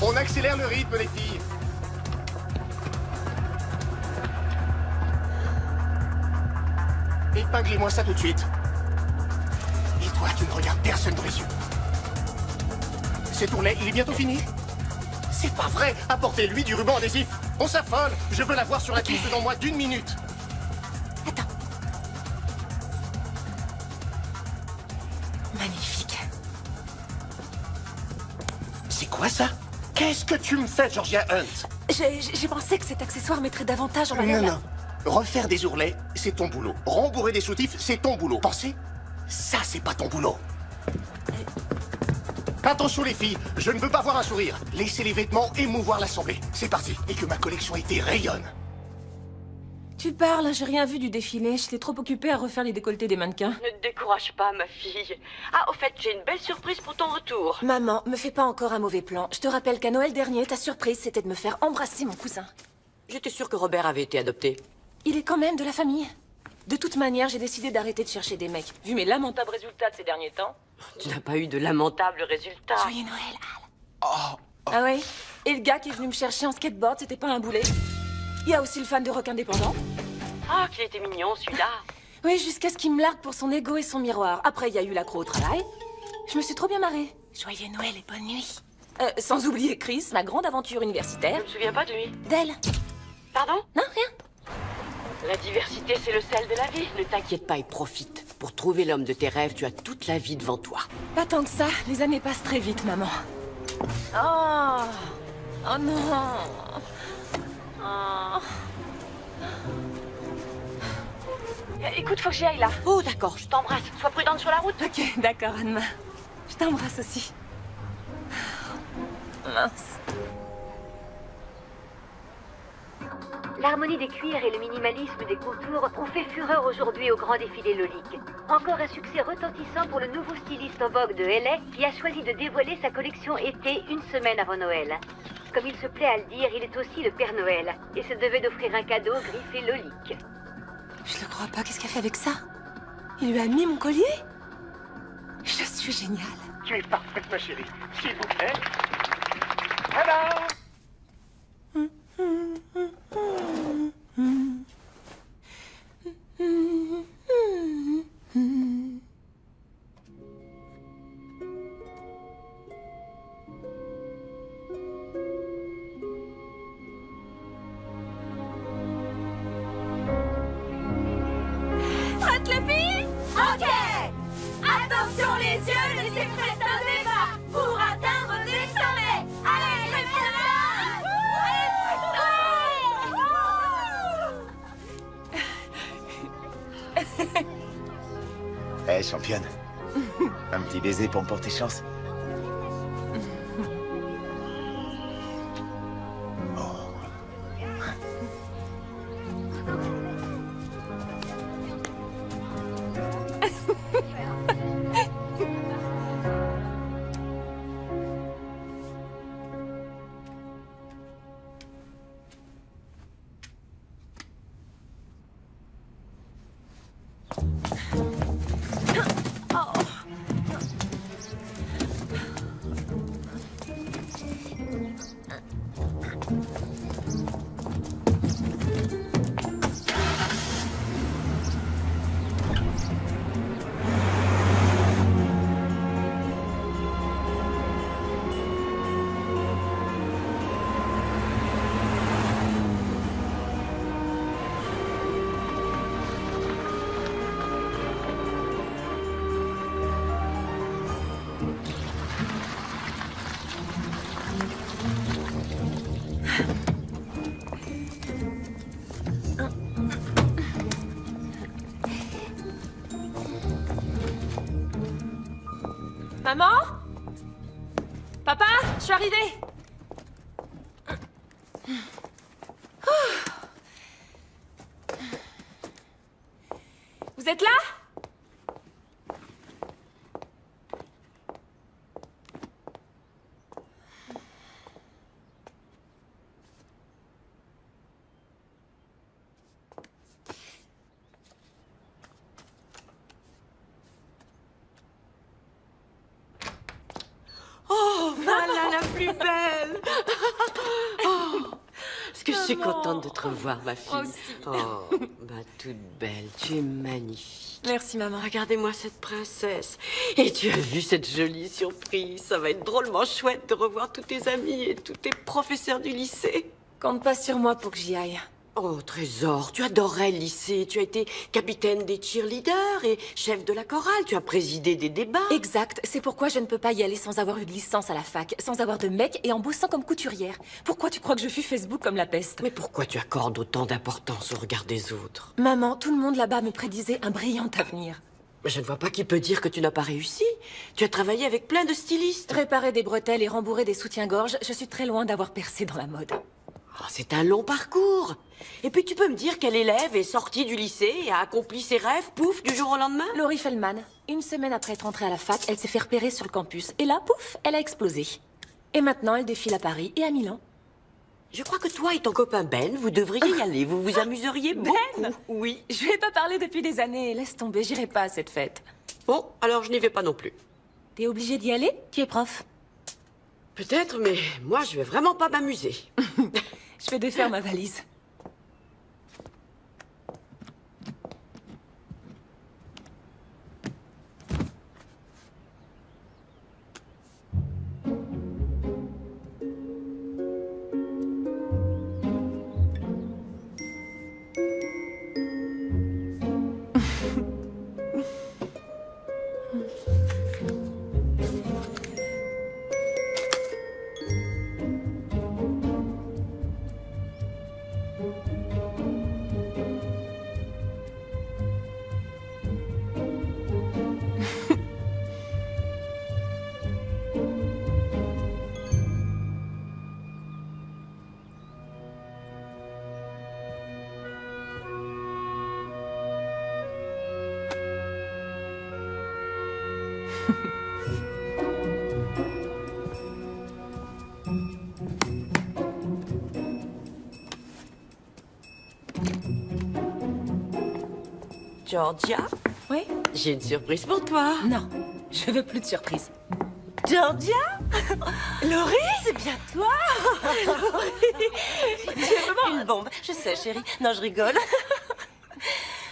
On accélère le rythme, les filles. Épinglez-moi ça tout de suite. Et toi, tu ne regardes personne dans les yeux. C'est tourné, il est bientôt fini. C'est pas vrai. Apportez-lui du ruban adhésif. On s'affole. Je veux la voir sur la piste dans moins d'1 minute. Attends. Magnifique. C'est quoi ça? Qu'est-ce que tu me fais, Georgia Hunt? J'ai pensé que cet accessoire mettrait davantage en valeur. Non. Refaire des ourlets, c'est ton boulot. Rembourrer des soutifs, c'est ton boulot. Pensez, ça, c'est pas ton boulot. Attention les filles, je ne veux pas voir un sourire. Laissez les vêtements émouvoir l'assemblée. C'est parti. Et que ma collection été rayonne. Tu parles, j'ai rien vu du défilé. J'étais trop occupée à refaire les décolletés des mannequins. Ne te décourage pas, ma fille. Ah, au fait, j'ai une belle surprise pour ton retour. Maman, me fais pas encore un mauvais plan. Je te rappelle qu'à Noël dernier, ta surprise, c'était de me faire embrasser mon cousin. J'étais sûre que Robert avait été adopté. Il est quand même de la famille. De toute manière, j'ai décidé d'arrêter de chercher des mecs. Vu mes lamentables résultats de ces derniers temps. Tu n'as pas eu de lamentables résultats. Joyeux Noël, Al. Ah ouais? Et le gars qui est venu me chercher en skateboard, c'était pas un boulet? Il y a aussi le fan de rock indépendant. Ah, qu'il était mignon, celui-là. Oui, jusqu'à ce qu'il me largue pour son ego et son miroir. Après, il y a eu l'accro au travail. Je me suis trop bien marrée. Joyeux Noël et bonne nuit. Sans oublier Chris, ma grande aventure Je universitaire. me souviens pas de lui. D'elle. Pardon? Non, rien. La diversité, c'est le sel de la vie. Ne t'inquiète pas et profite. Pour trouver l'homme de tes rêves, tu as toute la vie devant toi. Pas tant que ça, les années passent très vite, maman. Oh. Oh non. Oh. Écoute, faut que j'y aille là. Oh, d'accord, je t'embrasse. Sois prudente sur la route. Ok, d'accord, Anne. Je t'embrasse aussi. Mince. L'harmonie des cuirs et le minimalisme des contours ont fait fureur aujourd'hui au grand défilé Lolique. Encore un succès retentissant pour le nouveau styliste en vogue de LA qui a choisi de dévoiler sa collection été 1 semaine avant Noël. Comme il se plaît à le dire, il est aussi le Père Noël et se devait d'offrir un cadeau griffé Lolique. Je le crois pas, qu'est-ce qu'elle fait avec ça? Il lui a mis mon collier? Je suis géniale. Tu es parfaite, ma chérie. S'il vous plaît. Voilà. Prête les filles? Ok! Attention les yeux, laissez presque un débat pour atteindre des sommets! Allez, Eh, championne. Un petit baiser pour me porter chance. Maman? Papa, je suis arrivée. Vous êtes là? Oh, voilà la plus belle. Est-ce que je suis contente de te revoir, ma fille? Moi aussi. Oh, ma toute belle, tu es magnifique. Merci, maman. Regardez-moi cette princesse. Et tu as vu cette jolie surprise. Ça va être drôlement chouette de revoir tous tes amis et tous tes professeurs du lycée. Compte pas sur moi pour que j'y aille. Oh, Trésor, tu adorais le lycée. Tu as été capitaine des cheerleaders et chef de la chorale. Tu as présidé des débats. Exact. C'est pourquoi je ne peux pas y aller sans avoir eu de licence à la fac, sans avoir de mec et en bossant comme couturière. Pourquoi tu crois que je fuis Facebook comme la peste? Mais pourquoi tu accordes autant d'importance au regard des autres? Maman, tout le monde là-bas me prédisait un brillant avenir. Mais je ne vois pas qui peut dire que tu n'as pas réussi. Tu as travaillé avec plein de stylistes. Réparer des bretelles et rembourrer des soutiens-gorge, je suis très loin d'avoir percé dans la mode. Oh, c'est un long parcours. Et puis tu peux me dire quel élève est sorti du lycée et a accompli ses rêves, pouf, du jour au lendemain? Laurie Feldman. Une semaine après être entrée à la fac, elle s'est fait repérer sur le campus. Et là, pouf, elle a explosé. Et maintenant, elle défile à Paris et à Milan. Je crois que toi et ton copain Ben, vous devriez y aller. Vous vous amuseriez beaucoup. Oui. Je lui ai pas parlé depuis des années. Laisse tomber, j'irai pas à cette fête. Bon, alors je n'y vais pas non plus. T'es obligé d'y aller? Tu es prof. Peut-être, mais moi, je vais vraiment pas m'amuser. Je vais défaire ma valise. Georgia? Oui? J'ai une surprise pour toi. Non, je veux plus de surprise. Georgia? Laurie? C'est bien toi? Une bombe. Je sais, chérie. Non, je rigole.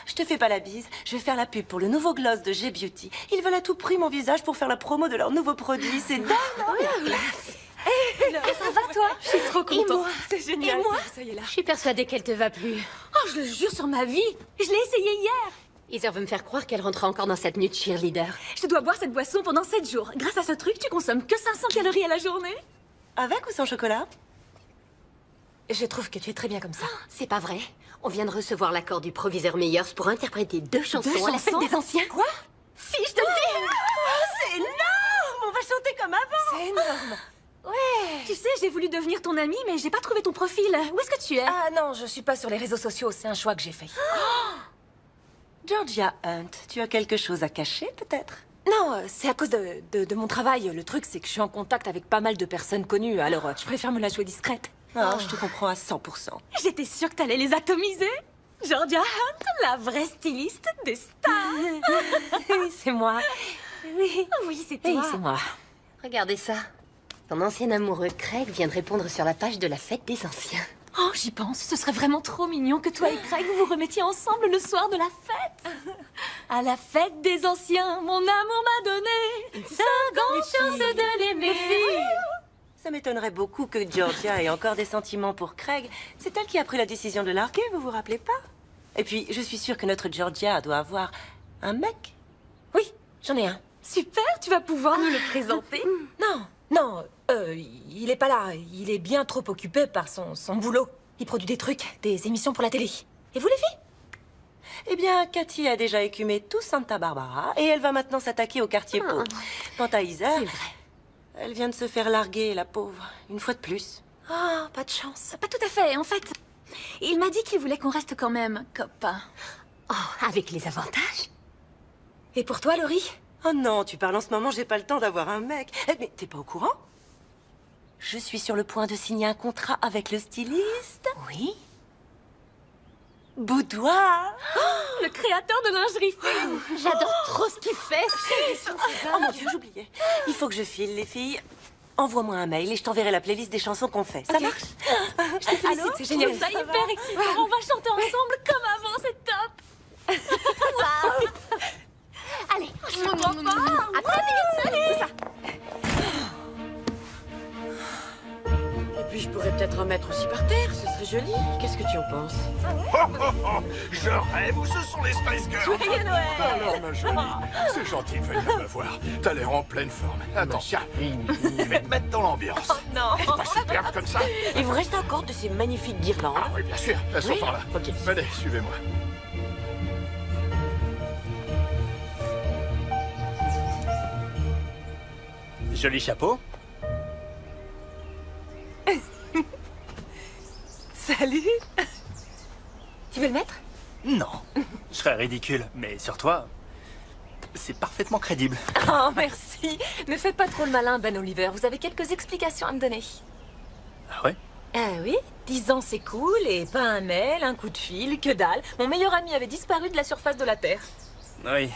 Je te fais pas la bise. Je vais faire la pub pour le nouveau gloss de G-Beauty. Ils veulent à tout prix mon visage pour faire la promo de leur nouveau produit. C'est dingue, non? Ça va, toi? Je suis trop contente. Et moi? C'est génial. Et moi? Ça y est, là. Je suis persuadée qu'elle te va plus. Oh, je le jure sur ma vie. Je l'ai essayé hier. Heather veut me faire croire qu'elle rentre encore dans cette tenue de cheerleader. Je dois boire cette boisson pendant 7 jours. Grâce à ce truc, tu consommes que 500 calories à la journée. Avec ou sans chocolat? Je trouve que tu es très bien comme ça. C'est pas vrai. On vient de recevoir l'accord du proviseur Meyers pour interpréter 2 chansons à la fête chansons des anciens. Quoi? Si, je te le dis. C'est énorme! On va chanter comme avant! C'est énorme. Ouais. Tu sais, j'ai voulu devenir ton amie, mais j'ai pas trouvé ton profil. Où est-ce que tu es? Ah non, je suis pas sur les réseaux sociaux. C'est un choix que j'ai fait. Georgia Hunt, tu as quelque chose à cacher, peut-être? Non, c'est à cause de mon travail. Le truc, c'est que je suis en contact avec pas mal de personnes connues, alors je préfère me la jouer discrète. Non, je te comprends à 100%. J'étais sûre que t'allais les atomiser. Georgia Hunt, la vraie styliste des stars. Oui, c'est moi. Oui, oui, c'est toi. Oui, c'est moi. Regardez ça. Ton ancien amoureux Craig vient de répondre sur la page de la fête des anciens. Oh, j'y pense. Ce serait vraiment trop mignon que toi et Craig vous vous remettiez ensemble le soir de la fête. À la fête des anciens, mon amour m'a donné une seconde chance de l'aimer. Ça m'étonnerait beaucoup que Georgia ait encore des sentiments pour Craig. C'est elle qui a pris la décision de larguer, vous vous rappelez pas? Et puis, je suis sûre que notre Georgia doit avoir un mec. Oui, j'en ai un. Super, tu vas pouvoir me le présenter. Non, il est pas là. Il est bien trop occupé par son boulot. Il produit des trucs, des émissions pour la télé. Et vous, les filles? Eh bien, Cathy a déjà écumé tout Santa Barbara et elle va maintenant s'attaquer au quartier pauvre. Quant à Heather, C'est vrai. elle vient de se faire larguer, la pauvre, une fois de plus. Oh, pas de chance. Pas tout à fait, en fait. Il m'a dit qu'il voulait qu'on reste quand même copains. Oh, avec les avantages. Et pour toi, Laurie? Oh non, tu parles en ce moment, j'ai pas le temps d'avoir un mec. Eh, mais t'es pas au courant? Je suis sur le point de signer un contrat avec le styliste. Oui. Boudoir. Le créateur de lingerie fine. J'adore trop ce qu'il fait. Oh mon Dieu, j'oubliais. Il faut que je file, les filles. Envoie-moi un mail et je t'enverrai la playlist des chansons qu'on fait. Ça Ok. marche? Je te félicite, c'est génial. Ça hyper excitant. On va chanter ensemble comme avant, c'est top. Allez, je te crois pas. À très vite. C'est ça. Et puis je pourrais peut-être en mettre aussi par terre, ce serait joli. Qu'est-ce que tu en penses? Je rêve, où ce sont les Spice Girls? Joyeux Noël! Alors, ma jolie, c'est gentil de venir me voir. T'as l'air en pleine forme. Attends, je vais te mettre dans l'ambiance. Non! C'est pas superbe comme ça? Il vous reste encore de ces magnifiques guirlandes. Ah oui, bien sûr, elles sont Oui. par là. Ok. Venez, suivez-moi. Joli chapeau. Salut. Tu veux le mettre? Non, je serais ridicule, mais sur toi, c'est parfaitement crédible. Oh, merci. Ne faites pas trop le malin, Ben Oliver. Vous avez quelques explications à me donner. Ah ouais? Ah oui, 10 ans c'est cool, et pas un mail, un coup de fil, que dalle. Mon meilleur ami avait disparu de la surface de la Terre. Oui,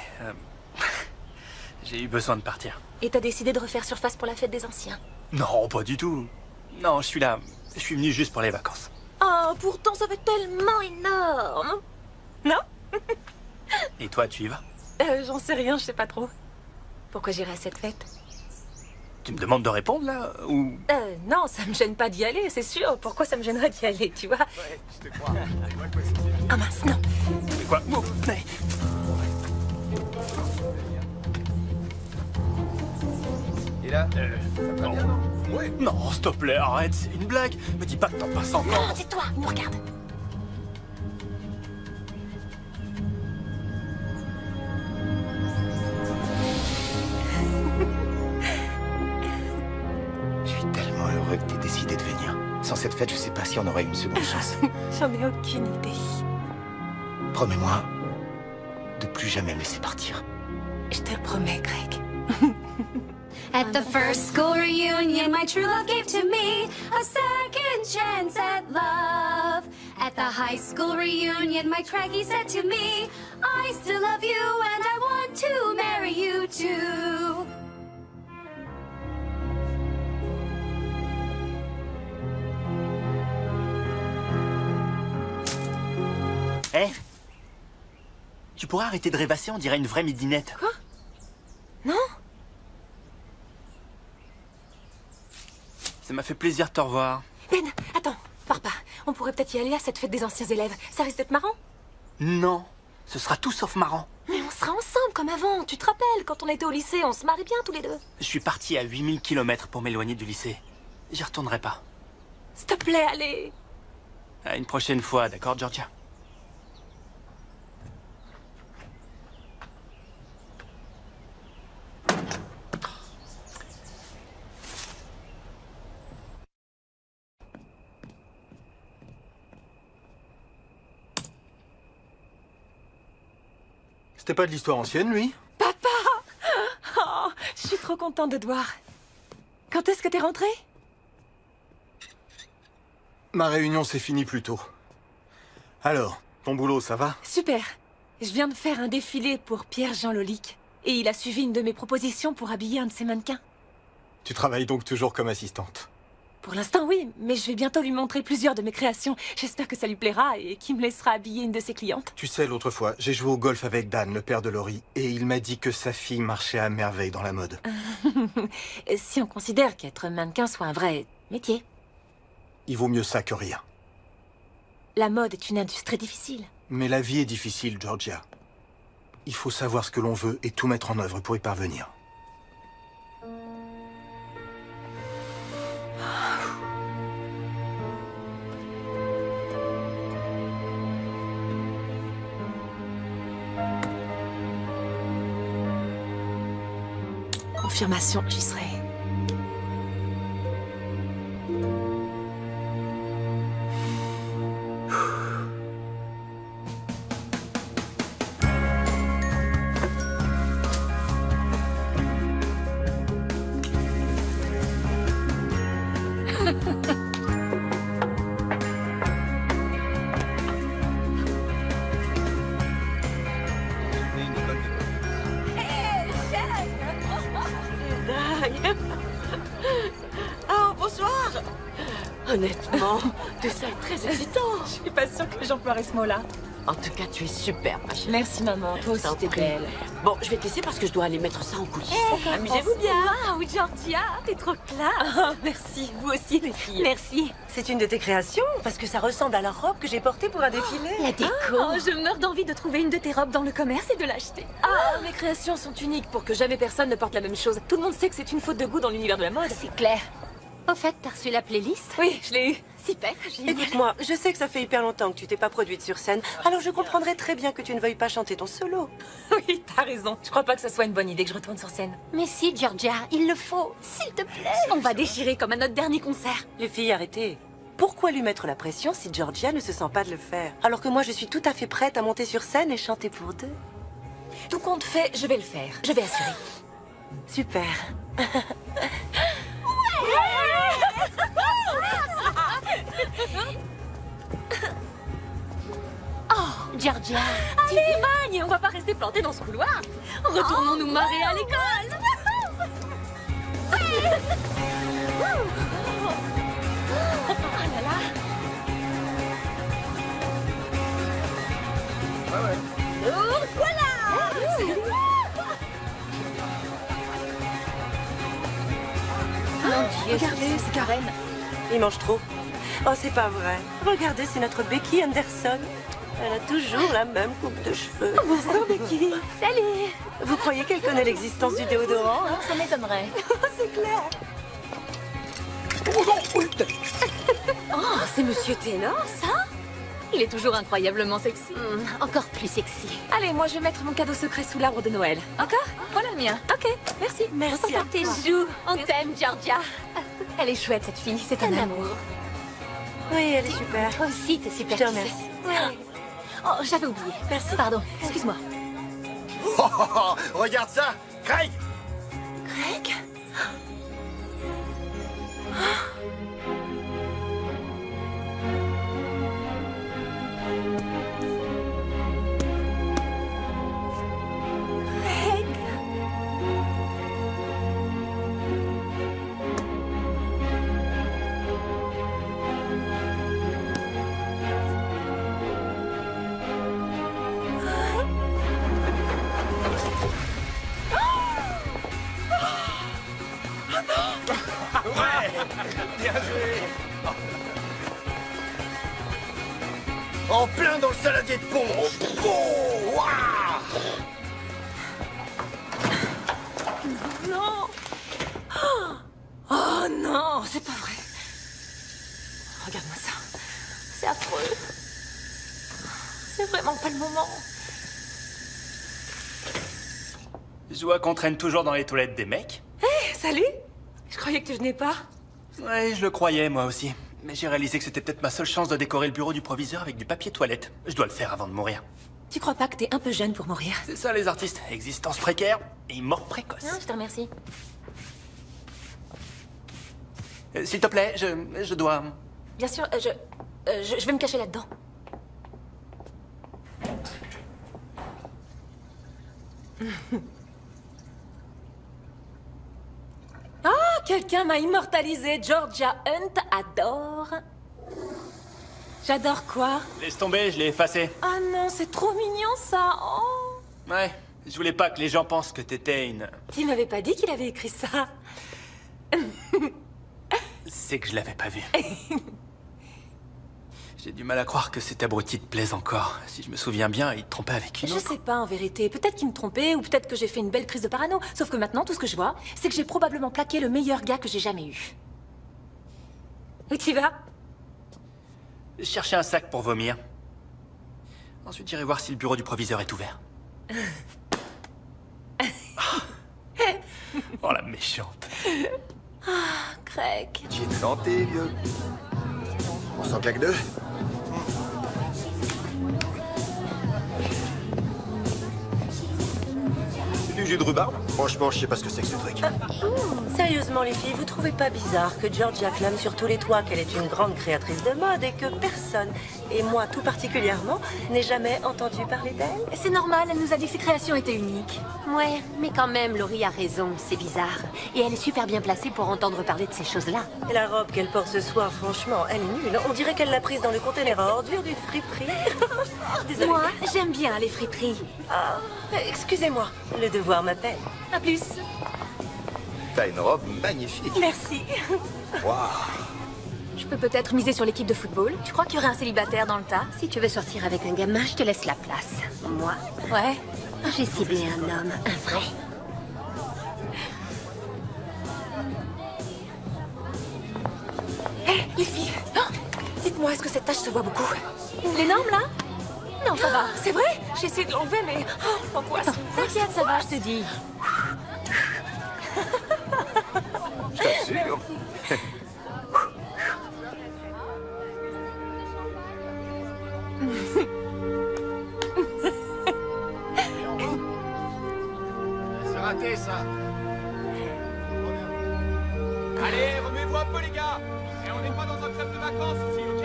j'ai eu besoin de partir. Et t'as décidé de refaire surface pour la fête des anciens. Non, pas du tout. Non, je suis là. Je suis venu juste pour les vacances. Oh, pourtant ça fait tellement énorme. Non? Et toi, tu y vas? J'en sais rien, je sais pas trop. Pourquoi j'irai à cette fête? Tu me demandes de répondre, là? Ou... Non, ça me gêne pas d'y aller, c'est sûr. Pourquoi ça me gênerait d'y aller, tu vois? Je te crois. Ah mince, non. C'est quoi? Oh, mais... Et là Non. Oui. Non, s'il te plaît, arrête, c'est une blague. Me dis pas que t'en passes encore. Non, c'est toi, il nous regarde. Je suis tellement heureux que t'aies décidé de venir. Sans cette fête, je sais pas si on aurait une seconde chance. J'en ai aucune idée. Promets-moi de plus jamais me laisser partir. Je te le promets, Greg. At the first school reunion, my true love gave to me a second chance at love. At the high school reunion, my Craigie said to me, I still love you and I want to marry you too. Hé, tu pourrais arrêter de rêvasser, on dirait une vraie midinette. Quoi? Non? Ça m'a fait plaisir de te revoir. Ben, attends, pars pas. On pourrait peut-être y aller à cette fête des anciens élèves. Ça risque d'être marrant. Non, ce sera tout sauf marrant. Mais on sera ensemble comme avant. Tu te rappelles, quand on était au lycée, on se marie bien tous les deux. Je suis parti à 8000 km pour m'éloigner du lycée. J'y retournerai pas. S'il te plaît, allez. À une prochaine fois, d'accord, Georgia? C'était pas de l'histoire ancienne, lui? Oh, je suis trop contente de te voir. Quand est-ce que t'es rentrée? Ma réunion s'est finie plus tôt. Alors, ton boulot, ça va? Super. Je viens de faire un défilé pour Pierre-Jean Lolique. Et il a suivi une de mes propositions pour habiller un de ses mannequins. Tu travailles donc toujours comme assistante? Pour l'instant, oui, mais je vais bientôt lui montrer plusieurs de mes créations. J'espère que ça lui plaira et qu'il me laissera habiller une de ses clientes. Tu sais, l'autre fois, j'ai joué au golf avec Dan, le père de Laurie, et il m'a dit que sa fille marchait à merveille dans la mode. Si on considère qu'être mannequin soit un vrai métier. Il vaut mieux ça que rien. La mode est une industrie difficile. Mais la vie est difficile, Georgia. Il faut savoir ce que l'on veut et tout mettre en œuvre pour y parvenir. Confirmation, j'y serai. Dingue. Honnêtement, tout ça est très excitant. Je suis pas sûre que j'emploierais ce mot-là. En tout cas, tu es super, ma chérie. Merci maman, toi aussi t'es belle. Bon, je vais te laisser parce que je dois aller mettre ça en coulisses. Amusez-vous bien. Waouh, Georgia, t'es trop classe. Oh, merci, vous aussi les filles. Merci. C'est une de tes créations parce que ça ressemble à la robe que j'ai portée pour un défilé. La déco. Oh, je meurs d'envie de trouver une de tes robes dans le commerce et de l'acheter. Ah, mes créations sont uniques pour que jamais personne ne porte la même chose. Tout le monde sait que c'est une faute de goût dans l'univers de la mode. C'est clair. Au fait, t'as reçu la playlist? Oui, je l'ai eu. Super, génial. Écoute-moi, je sais que ça fait hyper longtemps que tu t'es pas produite sur scène, alors je comprendrais très bien que tu ne veuilles pas chanter ton solo. Oui, t'as raison. Je crois pas que ce soit une bonne idée que je retourne sur scène. Mais si, Georgia, il le faut. S'il te plaît. On va déchirer comme à notre dernier concert. Les filles, arrêtez. Pourquoi lui mettre la pression si Georgia ne se sent pas de le faire? Alors que moi, je suis tout à fait prête à monter sur scène et chanter pour deux. Tout compte fait, je vais le faire. Je vais assurer. Super. Oh, Georgia. Allez, Magne, on va pas rester plantés dans ce couloir. Retournons nous marrer à l'école. Mon Dieu. Regardez, c'est Karen. Il mange trop. Oh, c'est pas vrai. Regardez, c'est notre Becky Anderson. Elle a toujours la même coupe de cheveux. Bonsoir, Becky. Salut. Vous croyez qu'elle connaît l'existence du déodorant, hein? Ça m'étonnerait. C'est clair. Oh, c'est Monsieur Taylor, ça? Il est toujours incroyablement sexy. Encore plus sexy. Allez, moi je vais mettre mon cadeau secret sous l'arbre de Noël. Encore? Voilà le mien. Ok, merci. Merci à Tes toi. joues. On t'aime, Georgia. Elle est chouette cette fille, c'est un amour. Oui, elle est super. Toi aussi, t'es super. Je te tu sais. remercie. Oh, j'avais oublié. Merci. Pardon, excuse-moi. Oh, oh, oh, regarde ça, Craig. Greg? Bien joué. En plein dans le saladier de pont. Oh, ouah. Non! Oh non, c'est pas vrai. Regarde-moi ça. C'est affreux. C'est vraiment pas le moment. Je vois qu'on traîne toujours dans les toilettes des mecs. Hé, salut! Je croyais que tu venais pas. Ouais, je le croyais, moi aussi. Mais j'ai réalisé que c'était peut-être ma seule chance de décorer le bureau du proviseur avec du papier toilette. Je dois le faire avant de mourir. Tu crois pas que t'es un peu jeune pour mourir? C'est ça, les artistes. Existence précaire et mort précoce. Non, je te remercie. S'il te plaît, je dois... Bien sûr, je vais me cacher là-dedans. Ah, quelqu'un m'a immortalisé. Georgia Hunt adore. J'adore quoi? Laisse tomber, je l'ai effacé. Ah non, c'est trop mignon ça. Oh. Ouais, je voulais pas que les gens pensent que t'étais une... Il m'avait pas dit qu'il avait écrit ça. C'est que je l'avais pas vu. J'ai du mal à croire que cet abruti te plaise encore. Si je me souviens bien, il te trompait avec une Je autre. sais pas en vérité. Peut-être qu'il me trompait ou peut-être que j'ai fait une belle crise de parano. Sauf que maintenant, tout ce que je vois, c'est que j'ai probablement plaqué le meilleur gars que j'ai jamais eu. Où tu vas? Chercher un sac pour vomir. Ensuite, j'irai voir si le bureau du proviseur est ouvert. Oh, la méchante. Ah, Craig. J'ai santé, vieux. On s'en claque deux. C'est du jus de rhubarbe? Franchement, je sais pas ce que c'est que ce truc. Sérieusement, les filles, vous trouvez pas bizarre que Georgia clame sur tous les toits qu'elle est une grande créatrice de mode et que personne, et moi tout particulièrement, n'ait jamais entendu parler d'elle? C'est normal, elle nous a dit que ses créations étaient uniques. Ouais, mais quand même, Laurie a raison, c'est bizarre. Et elle est super bien placée pour entendre parler de ces choses-là. Et la robe qu'elle porte ce soir, franchement, elle est nulle. On dirait qu'elle l'a prise dans le conteneur à ordures d'une friperie. Désolée. Moi, j'aime bien les friperies. Ah, excusez-moi, le devoir m'appelle. À plus. T'as une robe magnifique. Merci. Waouh. Je peux peut-être miser sur l'équipe de football. Tu crois qu'il y aurait un célibataire dans le tas? Si tu veux sortir avec un gamin, je te laisse la place. Moi, Ouais. j'ai ciblé un homme, un vrai. Hé, les filles, oh, dites-moi, est-ce que cette tache se voit beaucoup? L'énorme, là? Non, ça va. C'est vrai? J'ai essayé de l'enlever, mais... Oh, l'angoisse. T'inquiète, ça va, je te dis. Je t'assure. C'est raté, ça. Allez, remuez-vous un peu, les gars. Et on n'est pas dans un club de vacances ici, ok?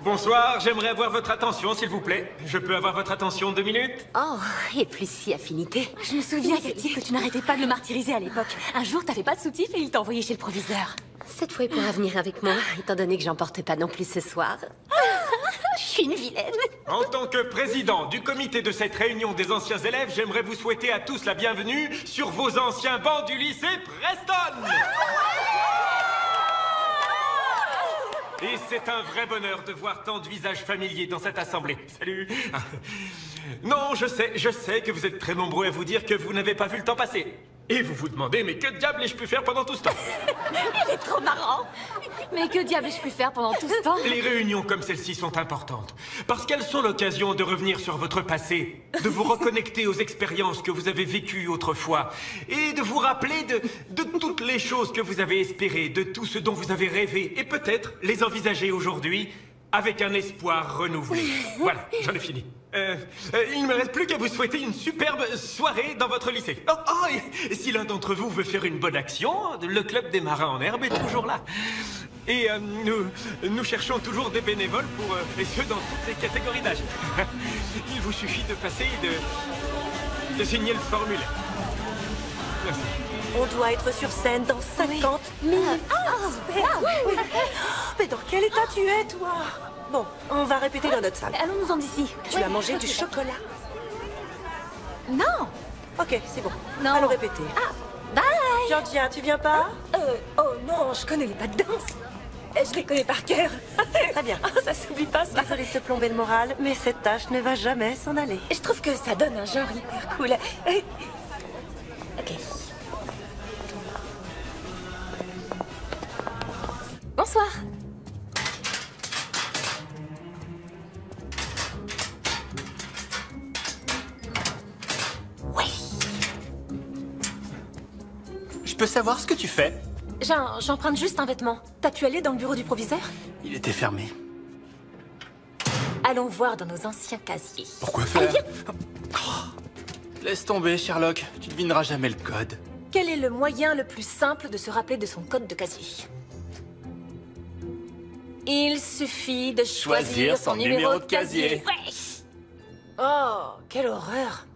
Bonsoir, j'aimerais avoir votre attention, s'il vous plaît. Je peux avoir votre attention 2 minutes? Oh, et plus si affinité. Je me souviens, Cathy, que tu n'arrêtais pas de le martyriser à l'époque. Un jour, t'avais pas de soutif et il t'a envoyé chez le proviseur. Cette fois, il pourra venir avec moi, étant donné que j'en porte pas non plus ce soir. Je suis une vilaine. En tant que président du comité de cette réunion des anciens élèves, j'aimerais vous souhaiter à tous la bienvenue sur vos anciens bancs du lycée Preston. Et c'est un vrai bonheur de voir tant de visages familiers dans cette assemblée. Salut. Non, je sais que vous êtes très nombreux à vous dire que vous n'avez pas vu le temps passer. Et vous vous demandez, mais que diable ai-je pu faire pendant tout ce temps? Il est trop marrant. Mais que diable ai-je pu faire pendant tout ce temps? Les réunions comme celle-ci sont importantes, parce qu'elles sont l'occasion de revenir sur votre passé, de vous reconnecter aux expériences que vous avez vécues autrefois, et de vous rappeler de toutes les choses que vous avez espérées, de tout ce dont vous avez rêvé, et peut-être les envisager aujourd'hui avec un espoir renouvelé. Voilà, j'en ai fini. Il ne me reste plus qu'à vous souhaiter une superbe soirée dans votre lycée. Oh, et si l'un d'entre vous veut faire une bonne action, le club des marins en herbe est toujours là. Et nous cherchons toujours des bénévoles pour et ceux dans toutes les catégories d'âge. Il vous suffit de passer et de signer le formulaire. Merci. On doit être sur scène dans 50 minutes. Mais dans quel état tu es, toi? Bon, on va répéter dans notre salle. Allons-nous-en d'ici. Tu as mangé du chocolat? Non. Ok, c'est bon. Non. Allons répéter. Bye. Georgia, tu viens pas? Oh non, je connais les pas de danse. Je les connais par cœur. Très bien. Ça s'oublie pas, ça. Désolée de te plomber le moral, mais cette tâche ne va jamais s'en aller. Je trouve que ça donne un genre hyper cool. Ok. Bonsoir. Oui. Je peux savoir ce que tu fais? J'emprunte juste un vêtement. T'as pu aller dans le bureau du proviseur? Il était fermé. Allons voir dans nos anciens casiers. Pourquoi faire? Laisse tomber, Sherlock. Tu ne devineras jamais le code. Quel est le moyen le plus simple de se rappeler de son code de casier? Il suffit de choisir son numéro de casier. Ouais. Oh, quelle horreur.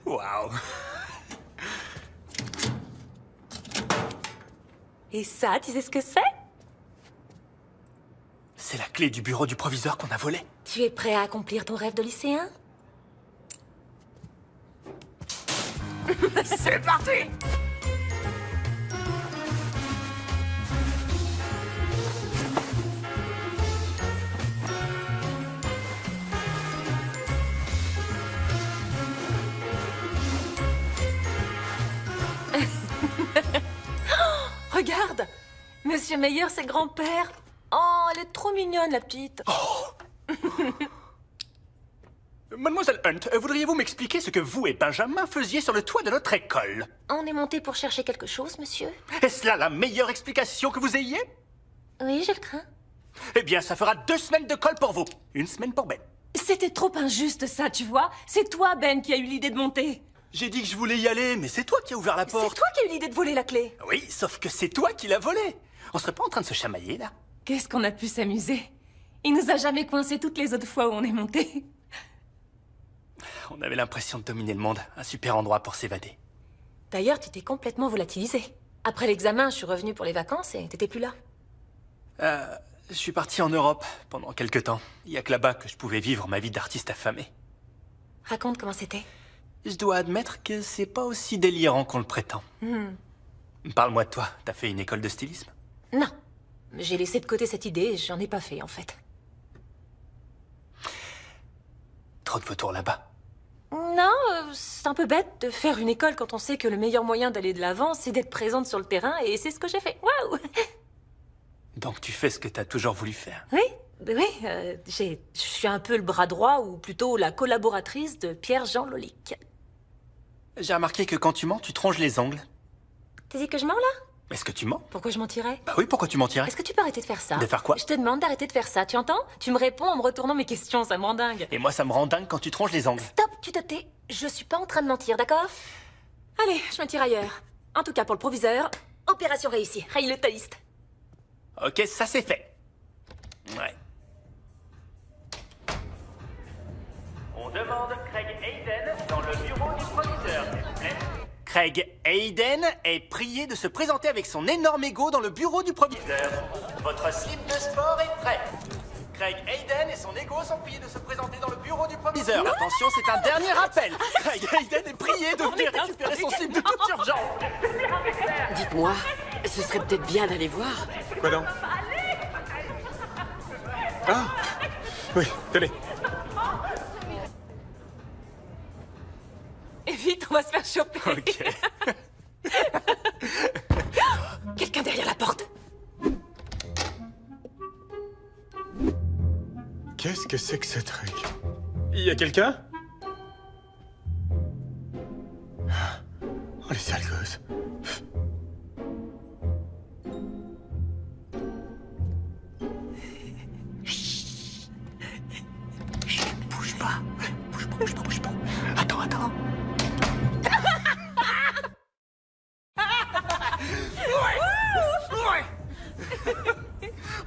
Waouh. Et ça, tu sais ce que c'est? C'est la clé du bureau du proviseur qu'on a volé. Tu es prêt à accomplir ton rêve de lycéen? C'est parti! Regarde! Monsieur Meyer, c'est grand-père. Oh, elle est trop mignonne, la petite. Mademoiselle Hunt, voudriez-vous m'expliquer ce que vous et Benjamin faisiez sur le toit de notre école? On est monté pour chercher quelque chose, monsieur? Est-ce là la meilleure explication que vous ayez? Oui, je le crains. Eh bien, ça fera 2 semaines de colle pour vous. 1 semaine pour Ben. C'était trop injuste, ça, tu vois. C'est toi, Ben, qui a eu l'idée de monter. J'ai dit que je voulais y aller, mais c'est toi qui as ouvert la porte. C'est toi qui as eu l'idée de voler la clé. Oui, sauf que c'est toi qui l'as volée. On serait pas en train de se chamailler, là? Qu'est-ce qu'on a pu s'amuser. Il nous a jamais coincé toutes les autres fois où on est monté. On avait l'impression de dominer le monde. Un super endroit pour s'évader. D'ailleurs, tu t'es complètement volatilisé. Après l'examen, je suis revenue pour les vacances et t'étais plus là. Je suis parti en Europe pendant quelques temps. Il y a que là-bas que je pouvais vivre ma vie d'artiste affamé. Raconte comment c'était. Je dois admettre que c'est pas aussi délirant qu'on le prétend. Parle-moi de toi. T'as fait une école de stylisme? Non. J'ai laissé de côté cette idée, j'en ai pas fait, en fait. Trop de vautours là-bas. Non, c'est un peu bête de faire une école quand on sait que le meilleur moyen d'aller de l'avant, c'est d'être présente sur le terrain, et c'est ce que j'ai fait. Waouh! Donc tu fais ce que t'as toujours voulu faire. Oui, je suis un peu le bras droit, ou plutôt la collaboratrice de Pierre-Jean Lolic. J'ai remarqué que quand tu mens, tu te ronges les ongles. T'as dit que je mens, là? Est-ce que tu mens? Pourquoi je mentirais? Bah oui, pourquoi tu mentirais? Est-ce que tu peux arrêter de faire ça? De faire quoi? Je te demande d'arrêter de faire ça, tu entends? Tu me réponds en me retournant mes questions, ça me rend dingue. Et moi, ça me rend dingue quand tu te ronges les ongles. Stop, tu te tais. Je suis pas en train de mentir, d'accord? Allez, je me tire ailleurs. En tout cas, pour le proviseur, opération réussie. Raye le taliste. Ok, ça c'est fait. Ouais. On demande Craig Hayden dans le bureau du proviseur, s'il vous plaît. Craig Hayden est prié de se présenter avec son énorme ego dans le bureau du proviseur. Votre slip de sport est prêt. Craig Hayden et son ego sont priés de se présenter dans le bureau du proviseur. Non, attention, c'est un dernier appel. Craig Hayden est prié de venir récupérer son slip de toute urgence. Dites-moi, ce serait peut-être bien d'aller voir. Quoi donc? Ah! Oui, tenez. Et vite, on va se faire choper. Ok. Quelqu'un derrière la porte. Qu'est-ce que c'est que ce truc? Il y a quelqu'un? Oh, les sales gosses. Bouge pas. Bouge pas, bouge pas, bouge pas. Attends, attends.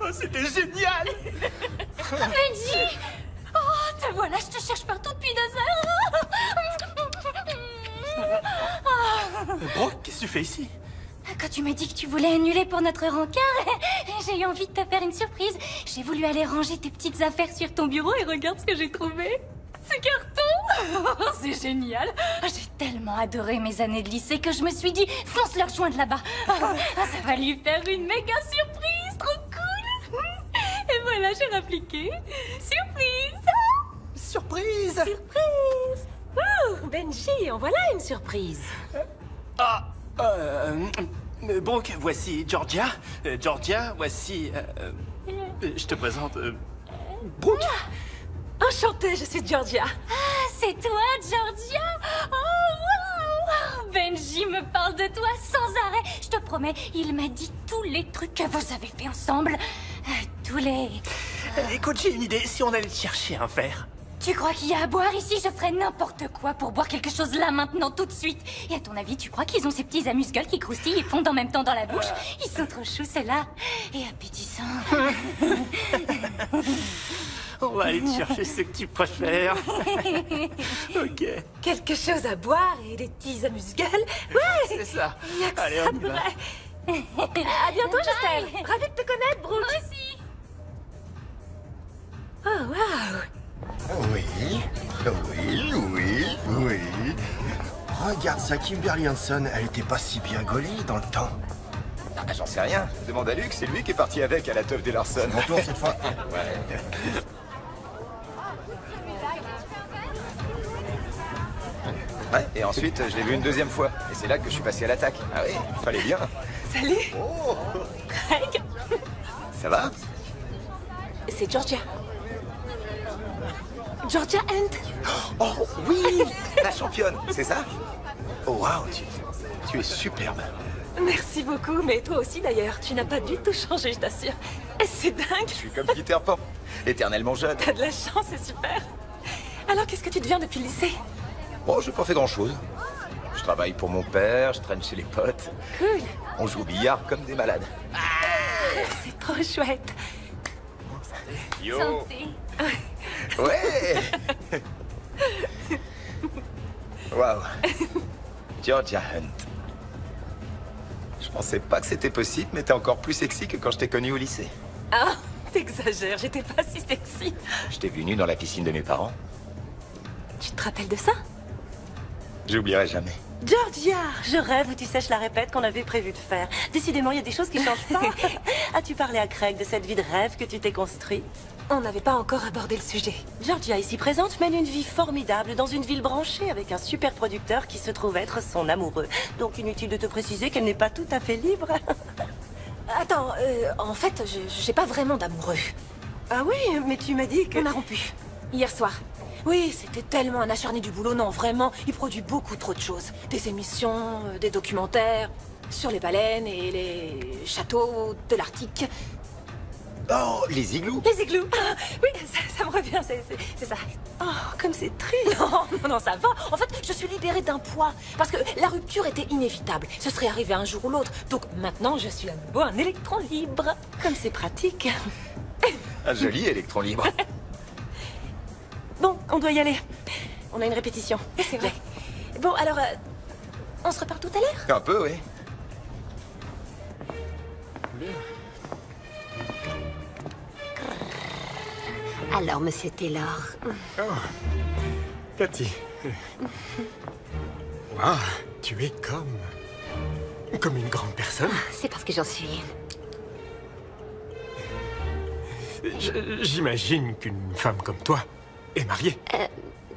Oh, c'était génial! Benji! Oh, te voilà, je te cherche partout depuis 2 heures! Brooke, qu'est-ce que tu fais ici? Quand tu m'as dit que tu voulais annuler pour notre rencard, j'ai eu envie de te faire une surprise. J'ai voulu aller ranger tes petites affaires sur ton bureau et regarde ce que j'ai trouvé. Ce carton! C'est génial! J'ai tellement adoré mes années de lycée que je me suis dit, fonce leur joindre là-bas. Ça va lui faire une méga surprise, trop cool! Et voilà, j'ai rappliqué. Surprise! Surprise! Surprise! Wow, Benji, en voilà une surprise. Brooke, voici Georgia. Georgia, voici... je te présente... Brooke. Enchantée, je suis Georgia. Ah, c'est toi, Georgia? Oh, wow! Benji me parle de toi sans arrêt. Je te promets, il m'a dit tous les trucs que vous avez fait ensemble. Tous les... Écoute, j'ai une idée. Si on allait te chercher un verre. Tu crois qu'il y a à boire ici? Je ferais n'importe quoi pour boire quelque chose là, maintenant, tout de suite. Et à ton avis, tu crois qu'ils ont ces petits amuse-gueules qui croustillent et fondent en même temps dans la bouche? Ils sont trop choux, ceux-là. Et appétissants. On va aller te chercher ce que tu préfères. Ok. Quelque chose à boire et des petits amuse-gueules. Ouais! C'est ça. Il y a que Allez, ça on y de va. vrai. À bientôt, Justin. Ravi de te connaître, Brooke. Moi aussi. Oh, waouh. Oui, oui, oui, oui. Regarde ça, Kimberly Hanson, elle était pas si bien gaulée dans le temps. Ah, j'en sais rien. Demande à Luc, c'est lui qui est parti avec à la teuf des Larson. Mon tour cette fois. Ouais. Ouais, et ensuite, je l'ai vu une 2e fois. Et c'est là que je suis passé à l'attaque. Ah oui, fallait bien. Salut. Oh, Craig. ça va? C'est Georgia. Georgia Ant. Oh, oui, la championne, c'est ça? Oh, waouh, tu es superbe. Merci beaucoup, mais toi aussi d'ailleurs. Tu n'as pas du tout changé, je t'assure. C'est dingue. Je suis comme Peter Pan, éternellement jeune. T'as de la chance, c'est super. Alors, qu'est-ce que tu deviens depuis le lycée? Bon, j'ai pas fait grand-chose. Je travaille pour mon père, je traîne chez les potes. Cool. On joue au billard comme des malades. C'est trop chouette. Yo. Sophie. Ouais. Waouh. Georgia Hunt. Je pensais pas que c'était possible, mais t'es encore plus sexy que quand je t'ai connue au lycée. Ah, t'exagères, j'étais pas si sexy. Je t'ai vu nu dans la piscine de mes parents. Tu te rappelles de ça? J'oublierai jamais. Georgia, je rêve où tu sèches la répète qu'on avait prévu de faire. Décidément, il y a des choses qui changent pas. As-tu parlé à Craig de cette vie de rêve que tu t'es construite? On n'avait pas encore abordé le sujet. Georgia, ici présente, mène une vie formidable dans une ville branchée avec un super producteur qui se trouve être son amoureux. Donc inutile de te préciser qu'elle n'est pas tout à fait libre. Attends, en fait, j'ai pas vraiment d'amoureux. Ah oui, mais tu m'as dit que... On a rompu. Hier soir. Oui, c'était tellement un acharné du boulot. Non, vraiment, il produit beaucoup trop de choses. Des émissions, des documentaires, sur les baleines et les châteaux de l'Arctique. Oh, les igloos. Les igloos. Ah, oui, ça me revient, c'est ça. Oh, comme c'est triste. Non, ça va. En fait, je suis libérée d'un poids. Parce que la rupture était inévitable. Ce serait arrivé un jour ou l'autre. Donc maintenant, je suis à nouveau un électron libre. Comme c'est pratique. Un joli électron libre. Bon, on doit y aller. On a une répétition. C'est vrai. Bon, alors, on se reparle tout à l'heure? Un peu, oui. Alors, monsieur Taylor. Oh, Cathy. Waouh, tu es comme une grande personne. C'est parce que j'en suis une. J'imagine qu'une femme comme toi est mariée.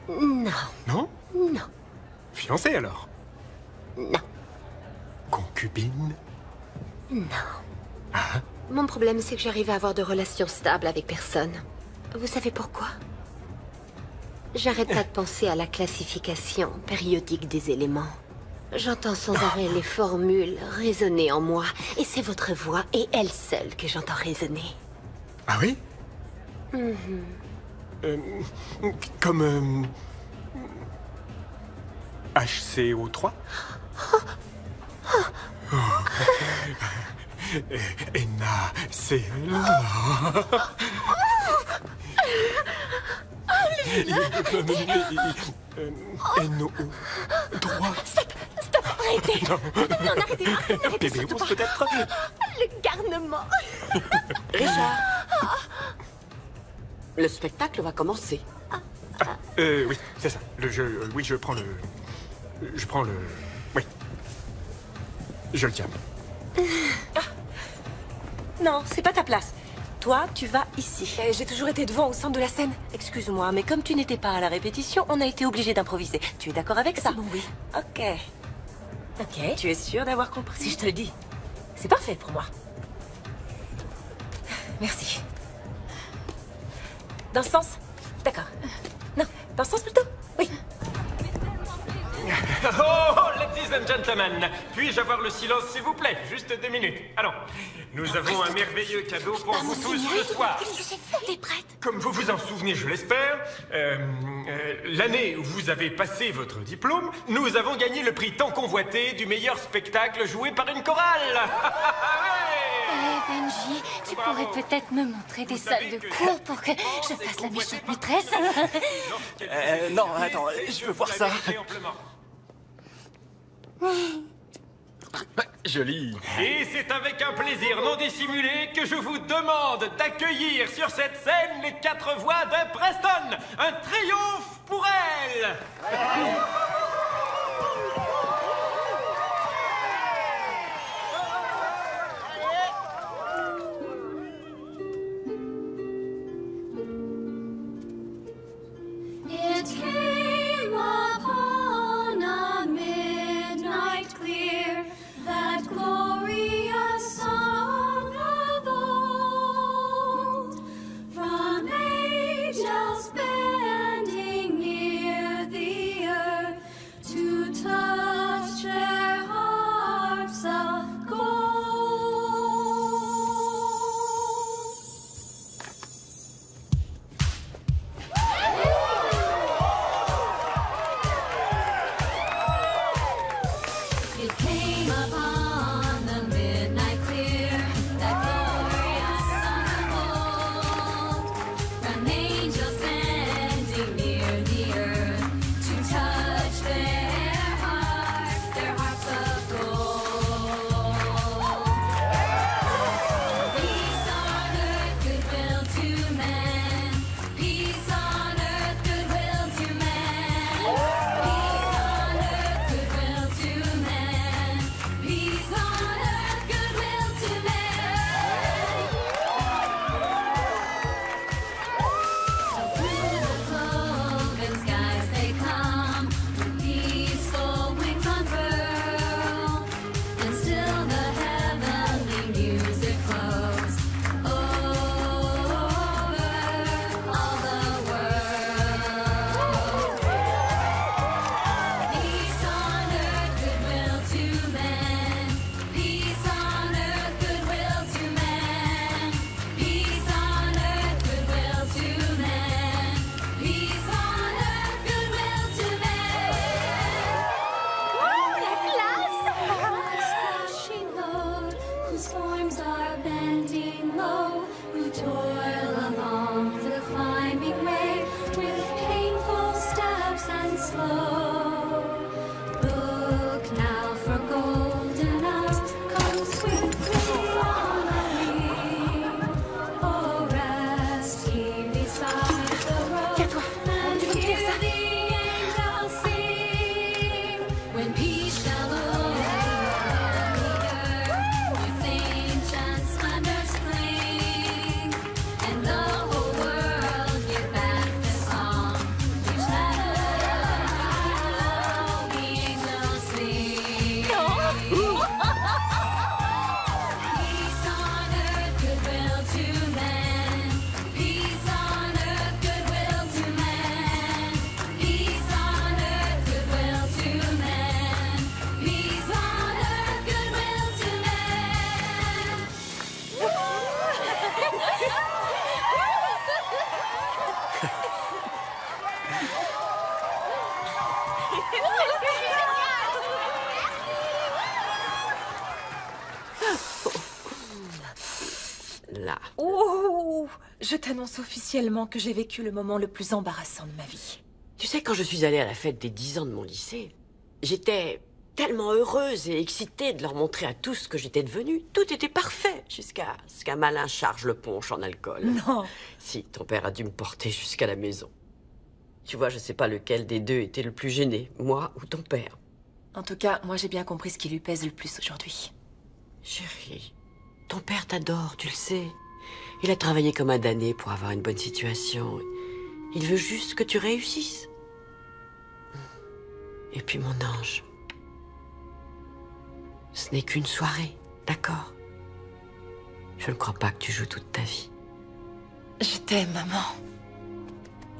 Non. Non? Non. Fiancée alors? Non. Concubine? Non. Ah? Mon problème, c'est que j'arrive à avoir de relations stables avec personne. Vous savez pourquoi? J'arrête pas de penser à la classification périodique des éléments. J'entends sans arrêt les formules résonner en moi. Et c'est votre voix et elle seule que j'entends résonner. Ah oui? Comme... HCO3? NaCl. NO3. Stop, arrêtez. Non, arrêtez. Bébé ours peut-être? Le garnement. Richard. Le spectacle va commencer. Oui, c'est ça. Oui, je prends le... Oui. Je le tiens. Non, c'est pas ta place. Toi, tu vas ici. J'ai toujours été devant, au centre de la scène. Excuse-moi, mais comme tu n'étais pas à la répétition, on a été obligé d'improviser. Tu es d'accord avec ça? C'est bon, oui. Ok. Ok. Tu es sûre d'avoir compris? Si je te le dis. C'est parfait pour moi. Merci. Dans ce sens? D'accord. Non, dans ce sens plutôt? Oui. Oh, ladies and gentlemen, puis-je avoir le silence, s'il vous plaît? Juste 2 minutes. Alors, nous avons un merveilleux cadeau pour vous tous ce soir. T'es prête? Comme vous vous en souvenez, je l'espère, l'année où vous avez passé votre diplôme, nous avons gagné le prix tant convoité du meilleur spectacle joué par une chorale. Benji, tu pourrais peut-être me montrer des salles de cours pour que je fasse la méchante maîtresse? Non, attends, je veux voir ça. Joli. Et c'est avec un plaisir non dissimulé que je vous demande d'accueillir sur cette scène les 4 voix de Preston. Un triomphe pour elle. It came upon a midnight clear, that glorious song of old, from angels bending near the earth Oh, je t'annonce officiellement que j'ai vécu le moment le plus embarrassant de ma vie. Tu sais, quand je suis allée à la fête des 10 ans de mon lycée, j'étais tellement heureuse et excitée de leur montrer à tous ce que j'étais devenue. Tout était parfait, jusqu'à ce qu'un malin charge le punch en alcool. Non. Si, ton père a dû me porter jusqu'à la maison. Tu vois, je sais pas lequel des deux était le plus gêné, moi ou ton père. En tout cas, moi j'ai bien compris ce qui lui pèse le plus aujourd'hui. Chérie, ton père t'adore, tu le sais. Il a travaillé comme un damné pour avoir une bonne situation. Il veut juste que tu réussisses. Et puis mon ange, ce n'est qu'une soirée, d'accord? Je ne crois pas que tu joues toute ta vie. Je t'aime, maman.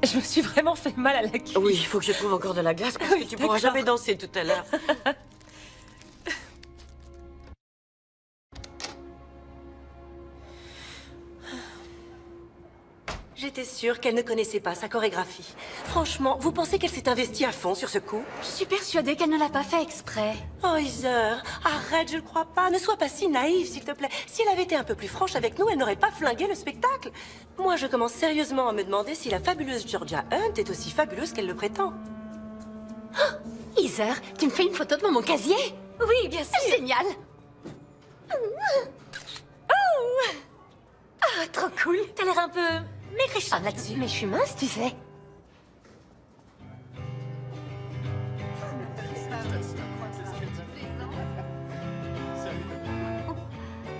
Je me suis vraiment fait mal à la cuisse. Oui, il faut que je trouve encore de la glace parce que tu pourras jamais danser tout à l'heure. J'étais sûre qu'elle ne connaissait pas sa chorégraphie. Franchement, vous pensez qu'elle s'est investie à fond sur ce coup? Je suis persuadée qu'elle ne l'a pas fait exprès. Oh, Heather, arrête, je le crois pas. Ne sois pas si naïve, s'il te plaît. Si elle avait été un peu plus franche avec nous, elle n'aurait pas flingué le spectacle. Moi, je commence sérieusement à me demander si la fabuleuse Georgia Hunt est aussi fabuleuse qu'elle le prétend. Oh, Heather, tu me fais une photo devant mon casier? Oui, bien sûr. Génial. Oh, ah, trop cool. T'as l'air un peu maigrichonne là-dessus. Mais je suis mince, tu sais.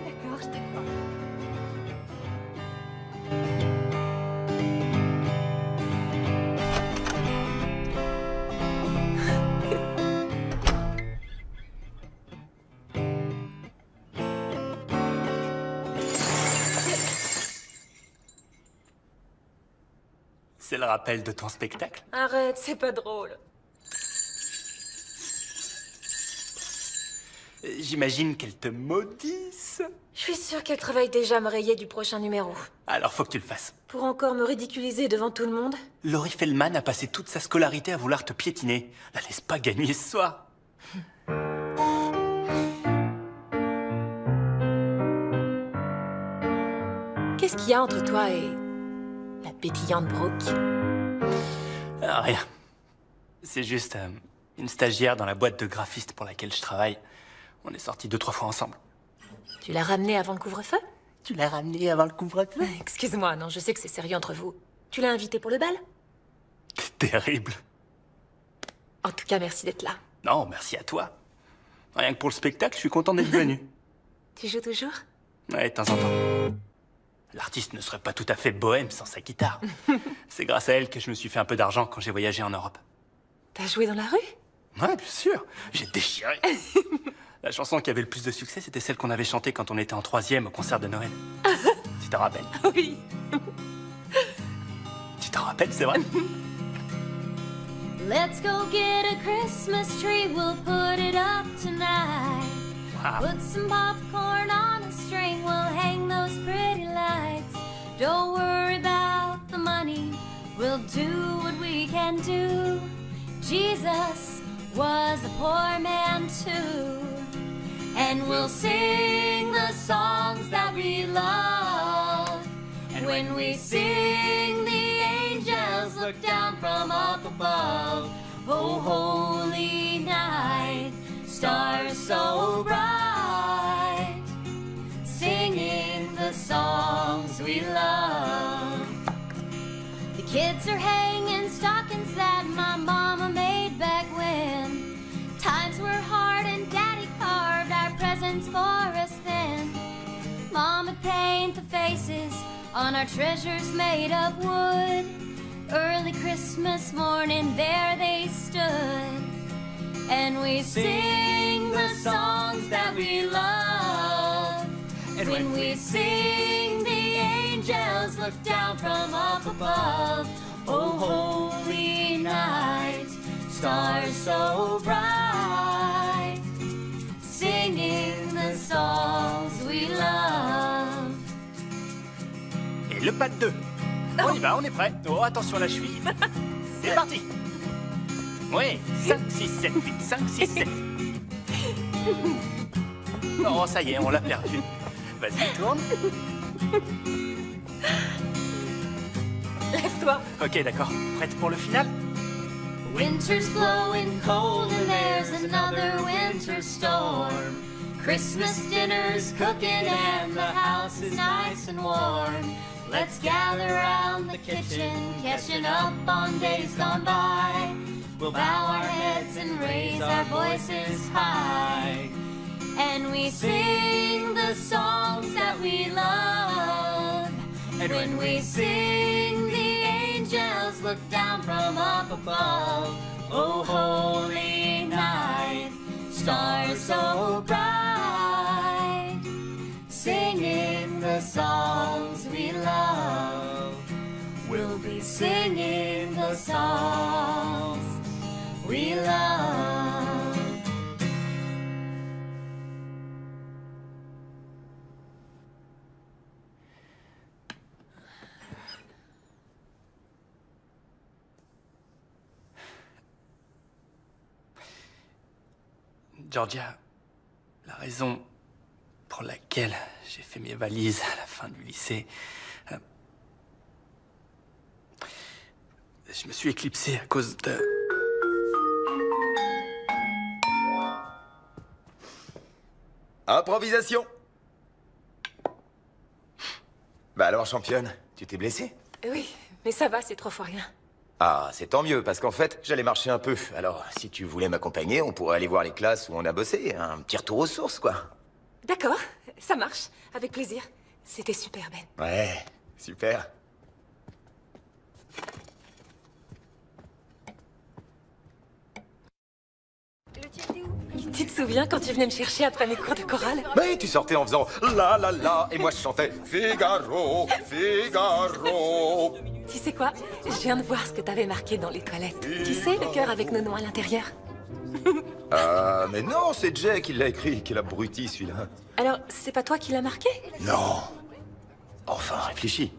D'accord, je te crois. C'est le rappel de ton spectacle? Arrête, c'est pas drôle. J'imagine qu'elle te maudisse. Je suis sûre qu'elle travaille déjà à me rayer du prochain numéro. Alors faut que tu le fasses. Pour encore me ridiculiser devant tout le monde? Laurie Feldman a passé toute sa scolarité à vouloir te piétiner. La laisse pas gagner ce soir. Qu'est-ce qu'il y a entre toi et la pétillante Brooke? Rien. C'est juste une stagiaire dans la boîte de graphiste pour laquelle je travaille. On est sortis 2-3 fois ensemble. Tu l'as ramenée avant le couvre-feu? Tu l'as ramenée avant le couvre-feu? Excuse-moi, non, je sais que c'est sérieux entre vous. Tu l'as invitée pour le bal? T'es terrible. En tout cas, merci d'être là. Non, merci à toi. Rien que pour le spectacle, je suis content d'être venu. Tu joues toujours? Ouais, de temps en temps. L'artiste ne serait pas tout à fait bohème sans sa guitare. C'est grâce à elle que je me suis fait un peu d'argent quand j'ai voyagé en Europe. T'as joué dans la rue? Ouais, bien sûr. J'ai déchiré. La chanson qui avait le plus de succès, c'était celle qu'on avait chantée quand on était en 3e au concert de Noël. Tu t'en rappelles? Oui. Tu t'en rappelles, c'est vrai? Let's go get a Christmas tree, we'll put it up tonight. Wow. Put some popcorn on a string, we'll hang those pretty lights. Don't worry about the money, we'll do what we can do. Jesus was a poor man too. And we'll sing the songs that we love. And when we sing, the angels look down from up above. Oh, holy night, stars so bright, singing the songs we love. The kids are hanging stockings that my mama made back when times were hard and Daddy carved our presents for us then. Mama painted the faces on our treasures made of wood. Early Christmas morning, there they stood. And we sing the songs that we love. And when we sing, the angels look down from up above. Oh, holy night, stars so bright, singing the songs we love. Et le pas de 2. On y va, on est prêt. Oh, attention à la cheville. C'est parti. Oui, 5, 6, 7, 8, 5, 6, 7. Oh, ça y est, on l'a perdu. Vas-y, tourne. Lève-toi. Ok, d'accord. Prête pour le final? Winter's blowing cold and there's another winter storm. Christmas dinner's cooking and the house is nice and warm. Let's gather round the kitchen, catching up on days gone by. We'll bow our heads and raise our voices high. And we sing the songs that we love. And when we sing, the angels look down from up above. Oh, holy night, stars so bright, singing the songs we love. We'll be singing the songs we love. Georgia, la raison pour laquelle j'ai fait mes valises à la fin du lycée, je me suis éclipsé à cause de... Improvisation. Bah alors, championne, tu t'es blessée? Oui, mais ça va, c'est 3 fois rien. Ah, c'est tant mieux, parce qu'en fait, j'allais marcher un peu. Alors, si tu voulais m'accompagner, on pourrait aller voir les classes où on a bossé. Un petit retour aux sources, quoi. D'accord, ça marche, avec plaisir. C'était super, Ben. Ouais, super. Tu te souviens quand tu venais me chercher après mes cours de chorale? Mais tu sortais en faisant la la la, et moi je chantais Figaro, Figaro. Tu sais quoi? Je viens de voir ce que t'avais marqué dans les toilettes. Tu sais, le cœur avec nos noms à l'intérieur. Ah, mais non, c'est Jay qui l'a écrit, quel abruti celui-là. Alors, c'est pas toi qui l'as marqué? Non. Enfin, réfléchis.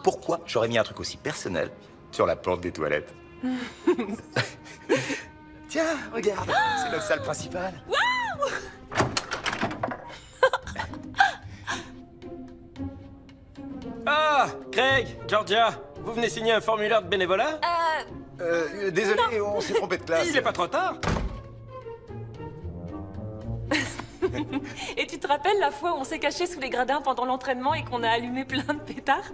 Pourquoi j'aurais mis un truc aussi personnel sur la porte des toilettes? Tiens, regarde, c'est notre salle principale. Waouh! Ah, Craig, Georgia, vous venez signer un formulaire de bénévolat? Désolé, on s'est trompé de classe. Il est pas trop tard? Et tu te rappelles la fois où on s'est caché sous les gradins pendant l'entraînement et qu'on a allumé plein de pétards?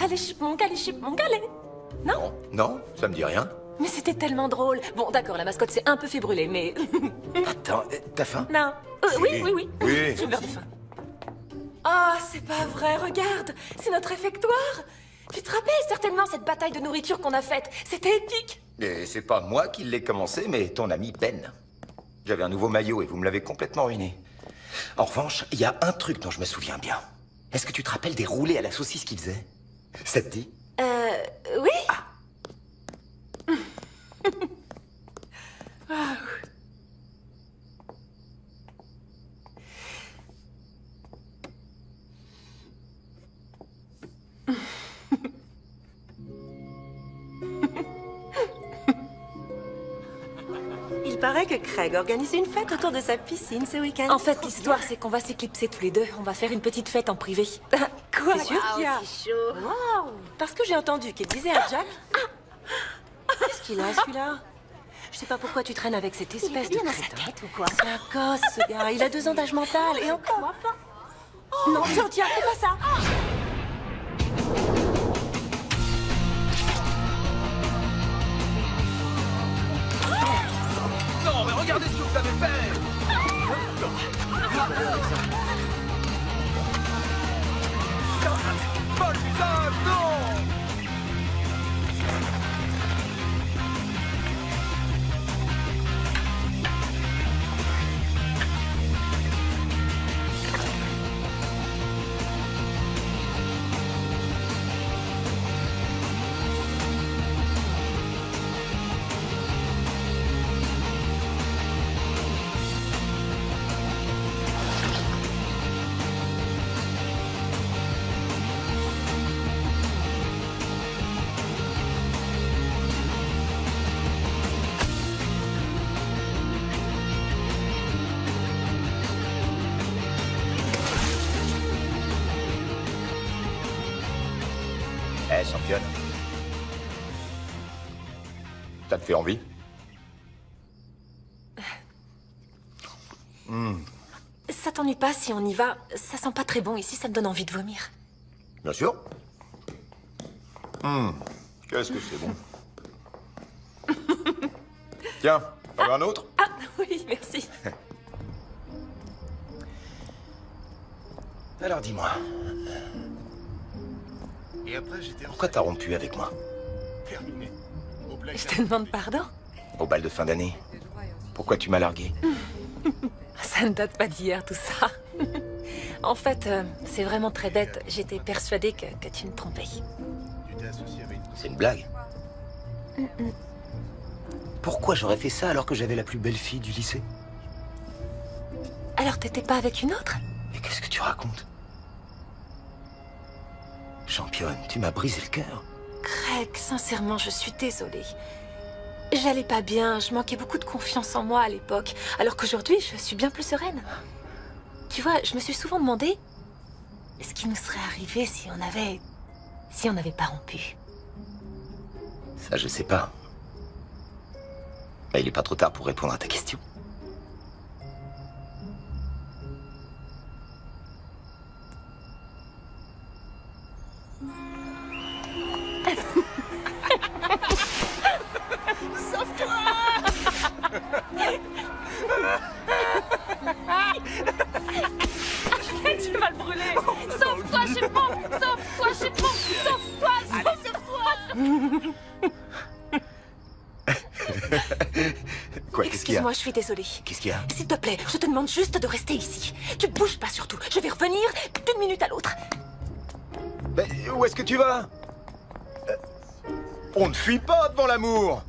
Allez, chipmunk, allez. Non? Non, ça me dit rien. Mais c'était tellement drôle. Bon, d'accord, la mascotte s'est un peu fait brûler, mais... Attends, t'as faim? Non. Oui. Oui. Je meurs de faim. Oh, c'est pas vrai, regarde. C'est notre réfectoire. Tu te rappelles certainement cette bataille de nourriture qu'on a faite? C'était épique. Et c'est pas moi qui l'ai commencé, mais ton ami Ben. J'avais un nouveau maillot et vous me l'avez complètement ruiné. En revanche, il y a un truc dont je me souviens bien. Est-ce que tu te rappelles des roulés à la saucisse qu'il faisait? Ça te dit? Oui. Ah. Il paraît que Craig organise une fête autour de sa piscine ce week-end. En fait, l'histoire, c'est qu'on va s'éclipser tous les deux. On va faire une petite fête en privé. Quoi? T'es sûr qu'il y a... c'est chaud. Wow. Parce que j'ai entendu qu'il disait à Jack... Qu'est-ce qu'il a, celui-là? Je sais pas pourquoi tu traînes avec cette espèce de dans sa crétin. tête ou quoi? C'est un gosse, ce gars. Il a 2 ans d'âge mental. Et encore... Non, Georgia, fais pas ça. Non, mais regardez ce que vous avez fait! Pas le visage, non! Eh, championne. Ça te fait envie? Ça t'ennuie pas si on y va? Ça sent pas très bon ici, ça me donne envie de vomir. Bien sûr. Qu'est-ce que c'est bon. Tiens, t'en veux un autre? Ah, oui, merci. Alors dis-moi. Et après, j'étais Pourquoi t'as rompu avec moi? terminé. Je te demande pardon. Au bal de fin d'année. Pourquoi tu m'as largué? Ça ne date pas d'hier, tout ça. En fait, c'est vraiment très bête. J'étais persuadée que tu me trompais. C'est une blague. Pourquoi j'aurais fait ça alors que j'avais la plus belle fille du lycée? Alors t'étais pas avec une autre? Mais qu'est-ce que tu racontes? Championne, tu m'as brisé le cœur. Craig, sincèrement, je suis désolée. J'allais pas bien, je manquais beaucoup de confiance en moi à l'époque, alors qu'aujourd'hui, je suis bien plus sereine. Tu vois, je me suis souvent demandé ce qui nous serait arrivé si on n'avait pas rompu. Ça, je sais pas. Mais il est pas trop tard pour répondre à ta question. Tu vas le brûler. Sauve-toi, Chiffon. Sauve-toi, Chiffon. Sauve-toi, sauve-toi. Quoi, qu'est-ce qu'il y a? Excuse-moi, je suis désolée. Qu'est-ce qu'il y a? S'il te plaît, je te demande juste de rester ici. Tu bouges pas surtout. Je vais revenir d'une minute à l'autre. Mais où est-ce que tu vas? On ne fuit pas devant l'amour.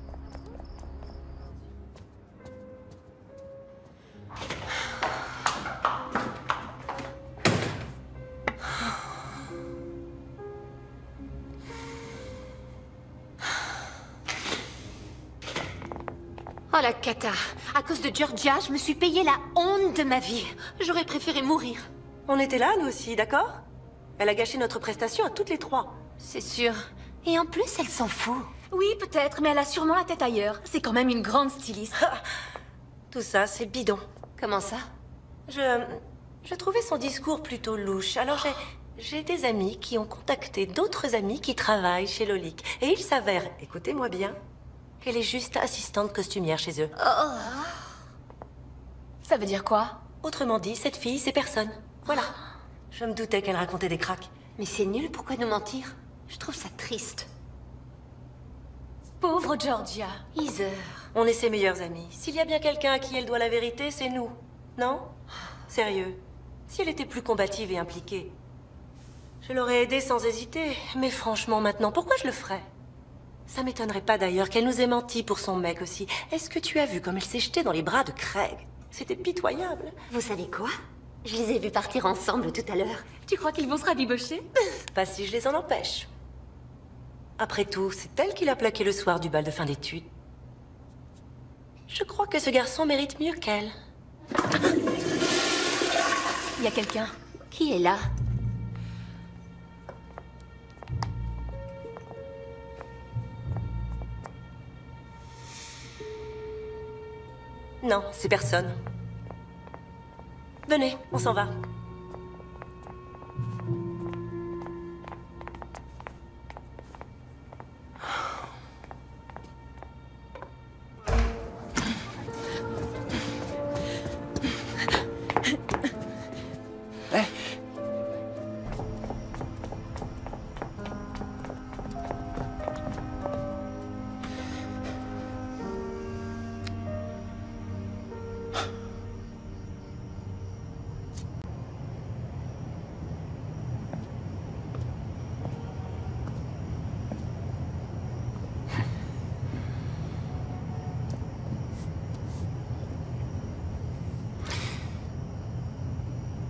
Oh la cata. À cause de Georgia, je me suis payé la honte de ma vie. J'aurais préféré mourir. On était là, nous aussi, d'accord? Elle a gâché notre prestation à toutes les trois. C'est sûr. Et en plus, elle s'en fout. Oui, peut-être, mais elle a sûrement la tête ailleurs. C'est quand même une grande styliste. Tout ça, c'est bidon. Comment ça? Je trouvais son discours plutôt louche. Alors j'ai des amis qui ont contacté d'autres amis qui travaillent chez Lolique. Et il s'avère, écoutez-moi bien, qu'elle est juste assistante costumière chez eux. Oh. Ça veut dire quoi? Autrement dit, cette fille, c'est personne. Voilà. Je me doutais qu'elle racontait des cracks. Mais c'est nul, pourquoi nous mentir? Je trouve ça triste. Pauvre Georgia. Heather. On est ses meilleurs amis. S'il y a bien quelqu'un à qui elle doit la vérité, c'est nous. Non? Sérieux. Si elle était plus combative et impliquée, je l'aurais aidée sans hésiter. Mais franchement, maintenant, pourquoi je le ferais? Ça m'étonnerait pas d'ailleurs qu'elle nous ait menti pour son mec aussi. Est-ce que tu as vu comme elle s'est jetée dans les bras de Craig? C'était pitoyable. Vous savez quoi? Je les ai vus partir ensemble tout à l'heure. Tu crois qu'ils vont se rabibocher? Pas si je les en empêche. Après tout, c'est elle qui l'a plaqué le soir du bal de fin d'études. Je crois que ce garçon mérite mieux qu'elle. Il y a quelqu'un. Qui est là? Non, c'est personne. Venez, on s'en va.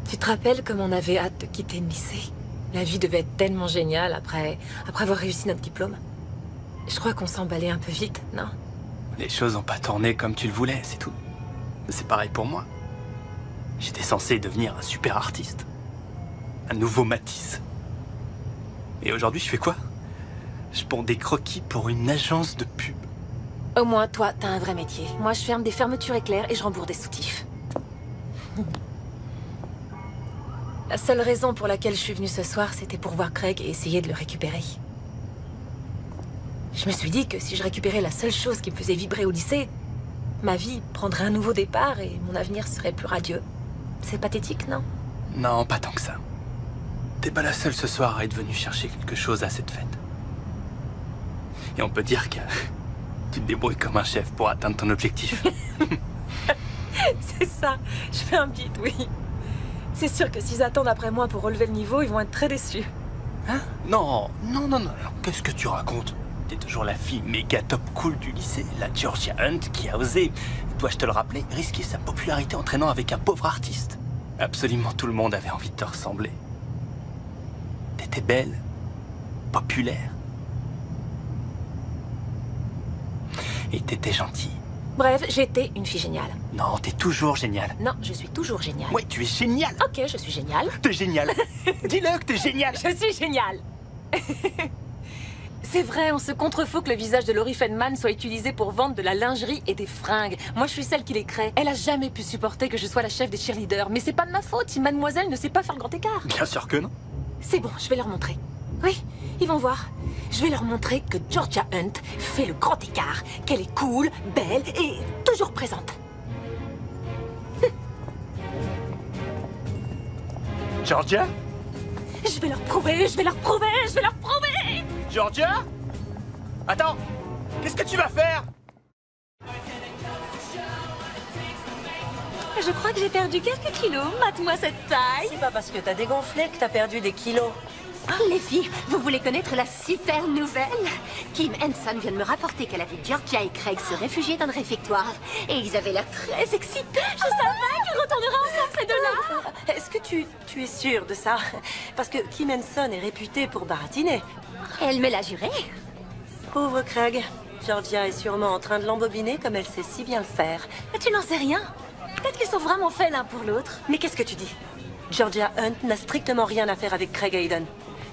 Tu te rappelles comme on avait hâte de quitter le lycée? La vie devait être tellement géniale après avoir réussi notre diplôme. Je crois qu'on s'emballait un peu vite, non? Les choses n'ont pas tourné comme tu le voulais, c'est tout. C'est pareil pour moi. J'étais censé devenir un super artiste. Un nouveau Matisse. Et aujourd'hui, je fais quoi? Je ponds des croquis pour une agence de pub. Au moins, toi, t'as un vrai métier. Moi, je ferme des fermetures éclairs et je rembourse des soutifs. La seule raison pour laquelle je suis venue ce soir, c'était pour voir Craig et essayer de le récupérer. Je me suis dit que si je récupérais la seule chose qui me faisait vibrer au lycée, ma vie prendrait un nouveau départ et mon avenir serait plus radieux. C'est pathétique, non? Non, pas tant que ça. T'es pas la seule ce soir à être venue chercher quelque chose à cette fête. Et on peut dire que tu te débrouilles comme un chef pour atteindre ton objectif. C'est ça, je fais un beat, oui. C'est sûr que s'ils attendent après moi pour relever le niveau, ils vont être très déçus. Hein? Non, non, non, non. Qu'est-ce que tu racontes? T'es toujours la fille méga top cool du lycée, la Georgia Hunt qui a osé, dois-je te le rappeler, risquer sa popularité en traînant avec un pauvre artiste. Absolument tout le monde avait envie de te ressembler. T'étais belle, populaire. Et t'étais gentille. Bref, j'étais une fille géniale. Non, t'es toujours géniale. Non, je suis toujours géniale. Oui, tu es géniale. Ok, je suis géniale. T'es géniale. Dis-le que t'es géniale. Je suis géniale. C'est vrai, on se contrefout que le visage de Laurie Feldman soit utilisé pour vendre de la lingerie et des fringues. Moi, je suis celle qui les crée. Elle a jamais pu supporter que je sois la chef des cheerleaders. Mais c'est pas de ma faute si mademoiselle ne sait pas faire le grand écart. Bien sûr que non. C'est bon, je vais leur montrer. Oui, ils vont voir. Je vais leur montrer que Georgia Hunt fait le grand écart. Qu'elle est cool, belle et toujours présente. Georgia? Je vais leur prouver, je vais leur prouver, je vais leur prouver! Georgia? Attends, qu'est-ce que tu vas faire? Je crois que j'ai perdu quelques kilos. Mate-moi cette taille. C'est pas parce que t'as dégonflé que t'as perdu des kilos. Les filles, vous voulez connaître la super nouvelle? Kim Henson vient de me rapporter qu'elle a vu Georgia et Craig se réfugier dans le réfectoire. Et ils avaient l'air très excités. Je savais qu'ils retourneraient ensemble, ces deux-là. Est-ce que tu es sûre de ça? Parce que Kim Henson est réputée pour baratiner. Elle me l'a juré. Pauvre Craig. Georgia est sûrement en train de l'embobiner comme elle sait si bien le faire. Mais tu n'en sais rien. Peut-être qu'ils sont vraiment faits l'un pour l'autre. Mais qu'est-ce que tu dis? Georgia Hunt n'a strictement rien à faire avec Craig Hayden.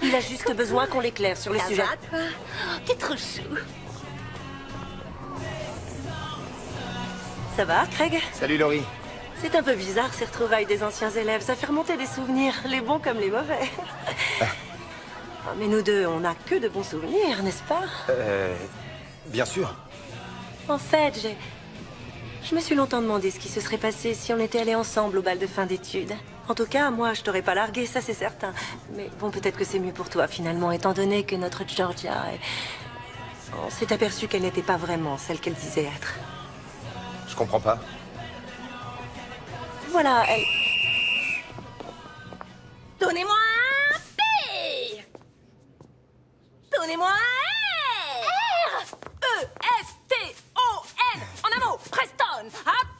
Il a juste besoin qu'on l'éclaire sur le sujet. Ça va, toi? T'es trop chou. Ça va, Craig? Salut, Laurie. C'est un peu bizarre, ces retrouvailles des anciens élèves. Ça fait remonter des souvenirs, les bons comme les mauvais. Oh, mais nous deux, on n'a que de bons souvenirs, n'est-ce pas? Bien sûr. En fait, je me suis longtemps demandé ce qui se serait passé si on était allés ensemble au bal de fin d'études. En tout cas, moi, je t'aurais pas largué, ça c'est certain. Mais bon, peut-être que c'est mieux pour toi, finalement, étant donné que notre Georgia... On s'est aperçu qu'elle n'était pas vraiment celle qu'elle disait être. Je comprends pas. Voilà, elle... Donnez-moi un P! Donnez-moi un R! E-S-T-O-N! En un mot, Preston!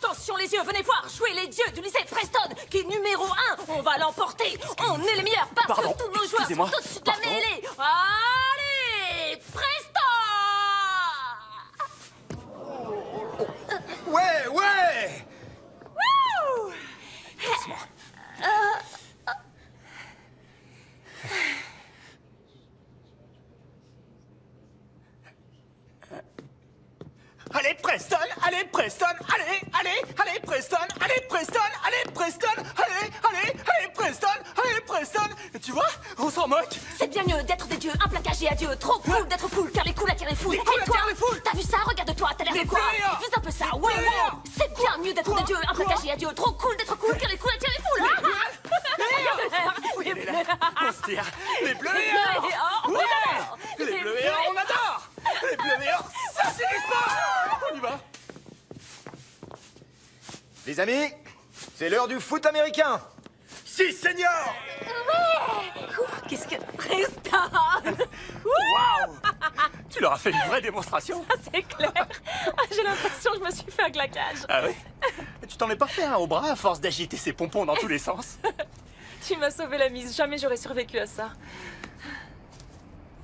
Attention les yeux, venez voir jouer les dieux du lycée Preston, qui est numéro 1! On va l'emporter! On est les meilleurs parce que tous nos joueurs sont au-dessus de la mêlée! Allez! Preston! Ouais, ouais! Wouh! Allez, Preston! Allez, Preston! Allez, allez, allez, Preston! Allez, Preston! Allez, Preston! Allez, allez, allez, Preston! Allez, Preston! Et tu vois, on s'en moque! C'est bien mieux d'être des dieux implacables et adieux. Trop cool d'être cool, car les cools attirent les foules. Les cools Et toi, attirent les foules. t'as vu ça? Regarde-toi, t'as l'air Les de quoi? players. Fais un peu ça, ouais, ouais. C'est bien mieux d'être des dieux implacables et adieux. Trop cool d'être cool, car les cools attirent les foules. Les bleus! On se tire! Les bleus et bleus or! et or, Ouais! on adore. Les bleus et or, on adore! Les bleus et or, ça c'est du sport! On y va! Les amis, c'est l'heure du foot américain. Si, seigneur! Qu'est-ce que... Preston! Waouh! Tu leur as fait une vraie démonstration? Ça, c'est clair. J'ai l'impression que je me suis fait un claquage. Ah oui? Tu t'en es pas fait un au bras à force d'agiter ses pompons dans tous les sens? Tu m'as sauvé la mise. Jamais j'aurais survécu à ça.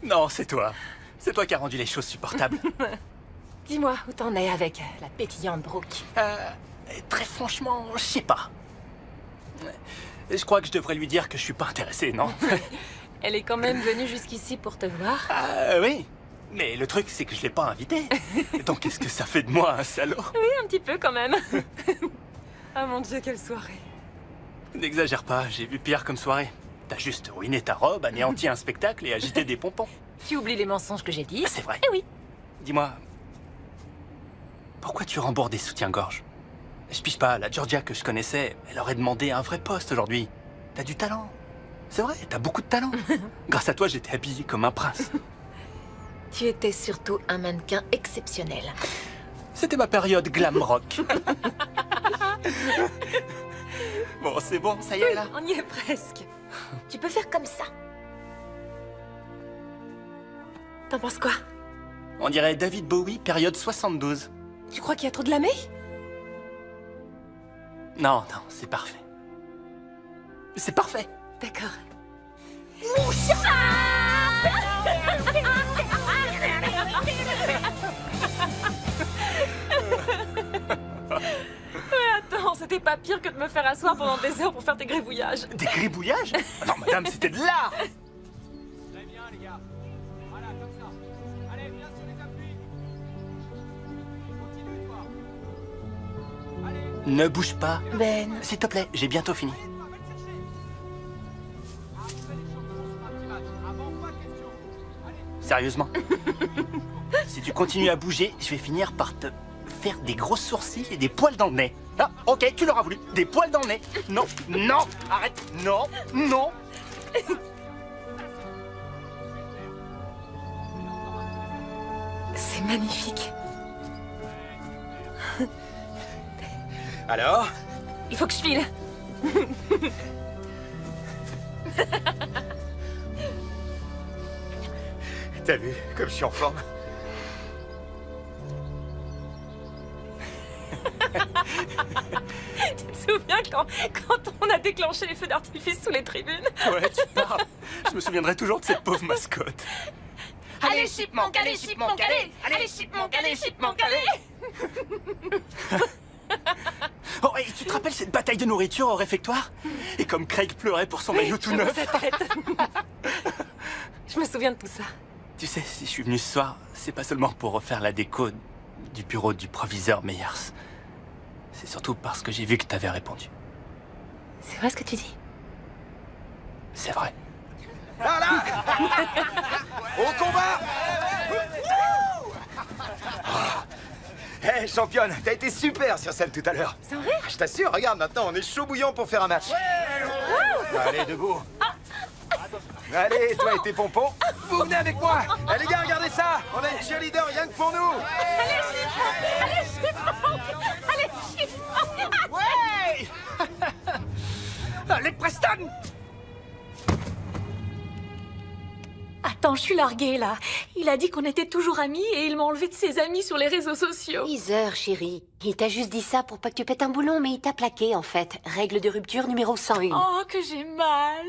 Non, c'est toi. C'est toi qui as rendu les choses supportables. Dis-moi, où t'en es avec la pétillante Brooke? Très franchement, je sais pas. Je crois que je devrais lui dire que je suis pas intéressé, non? Elle est quand même venue jusqu'ici pour te voir. Oui. Mais le truc, c'est que je l'ai pas invité. Donc qu'est-ce que ça fait de moi, un salaud? Oui, un petit peu quand même. Ah mon Dieu, quelle soirée. N'exagère pas, j'ai vu pire comme soirée. T'as juste ruiné ta robe, anéanti un spectacle et agité des pompons. Tu oublies les mensonges que j'ai dit. C'est vrai. Eh oui. Dis-moi, pourquoi tu rembourses des soutiens-gorge? Je pige pas, la Georgia que je connaissais, elle aurait demandé un vrai poste aujourd'hui. T'as du talent. C'est vrai, t'as beaucoup de talent. Grâce à toi, j'étais habillé comme un prince. Tu étais surtout un mannequin exceptionnel. C'était ma période glam rock. Bon, c'est bon, ça y est là. On y est presque. Tu peux faire comme ça. T'en penses quoi? On dirait David Bowie, période 72. Tu crois qu'il y a trop de lamé? Non, non, c'est parfait. C'est parfait. D'accord. Mais attends, c'était pas pire que de me faire asseoir pendant des heures pour faire tes gribouillages. Des gribouillages? Non, madame, c'était de l'art. Très bien, les gars. Voilà, comme ça. Allez, viens sur les appuis. Continue, toi. Allez. Ne bouge pas. Ben. S'il te plaît, j'ai bientôt fini. Sérieusement. Si tu continues à bouger, je vais finir par te faire des gros sourcils et des poils dans le nez. Ah, ok, tu l'auras voulu. Des poils dans le nez. Non, non, arrête. Non, non. C'est magnifique. Alors? Il faut que je file. T'as vu comme je suis en forme? Tu te souviens quand on a déclenché les feux d'artifice sous les tribunes? Ouais, tu parles. Je me souviendrai toujours de cette pauvre mascotte. Allez, Chipmunk, allez, Chipmunk, allez! Allez, Chipmunk, allez, Chipmunk, allez! Oh, et tu te rappelles cette bataille de nourriture au réfectoire? Et comme Craig pleurait pour son maillot tout Je vois neuf. sa tête. Je me souviens de tout ça. Tu sais, si je suis venu ce soir, c'est pas seulement pour refaire la déco du bureau du proviseur Meyers. C'est surtout parce que j'ai vu que t'avais répondu. C'est vrai ce que tu dis? C'est vrai. Là, là. Au combat. Hé, championne, t'as été super sur scène tout à l'heure. C'est vrai? Je t'assure, regarde, maintenant, on est chaud bouillant pour faire un match. Allez, debout. Allez, toi et tes pompons, vous venez avec moi. Eh, les gars, regardez ça. On a une cheerleader rien que pour nous. Allez, Chipmunk! Allez, Chipmunk! Ouais. Allez, Preston. Attends, je suis larguée, là. Il a dit qu'on était toujours amis et il m'a enlevé de ses amis sur les réseaux sociaux. Heather, chérie. Il t'a juste dit ça pour pas que tu pètes un boulon, mais il t'a plaqué, en fait. Règle de rupture numéro 101. Oh, que j'ai mal.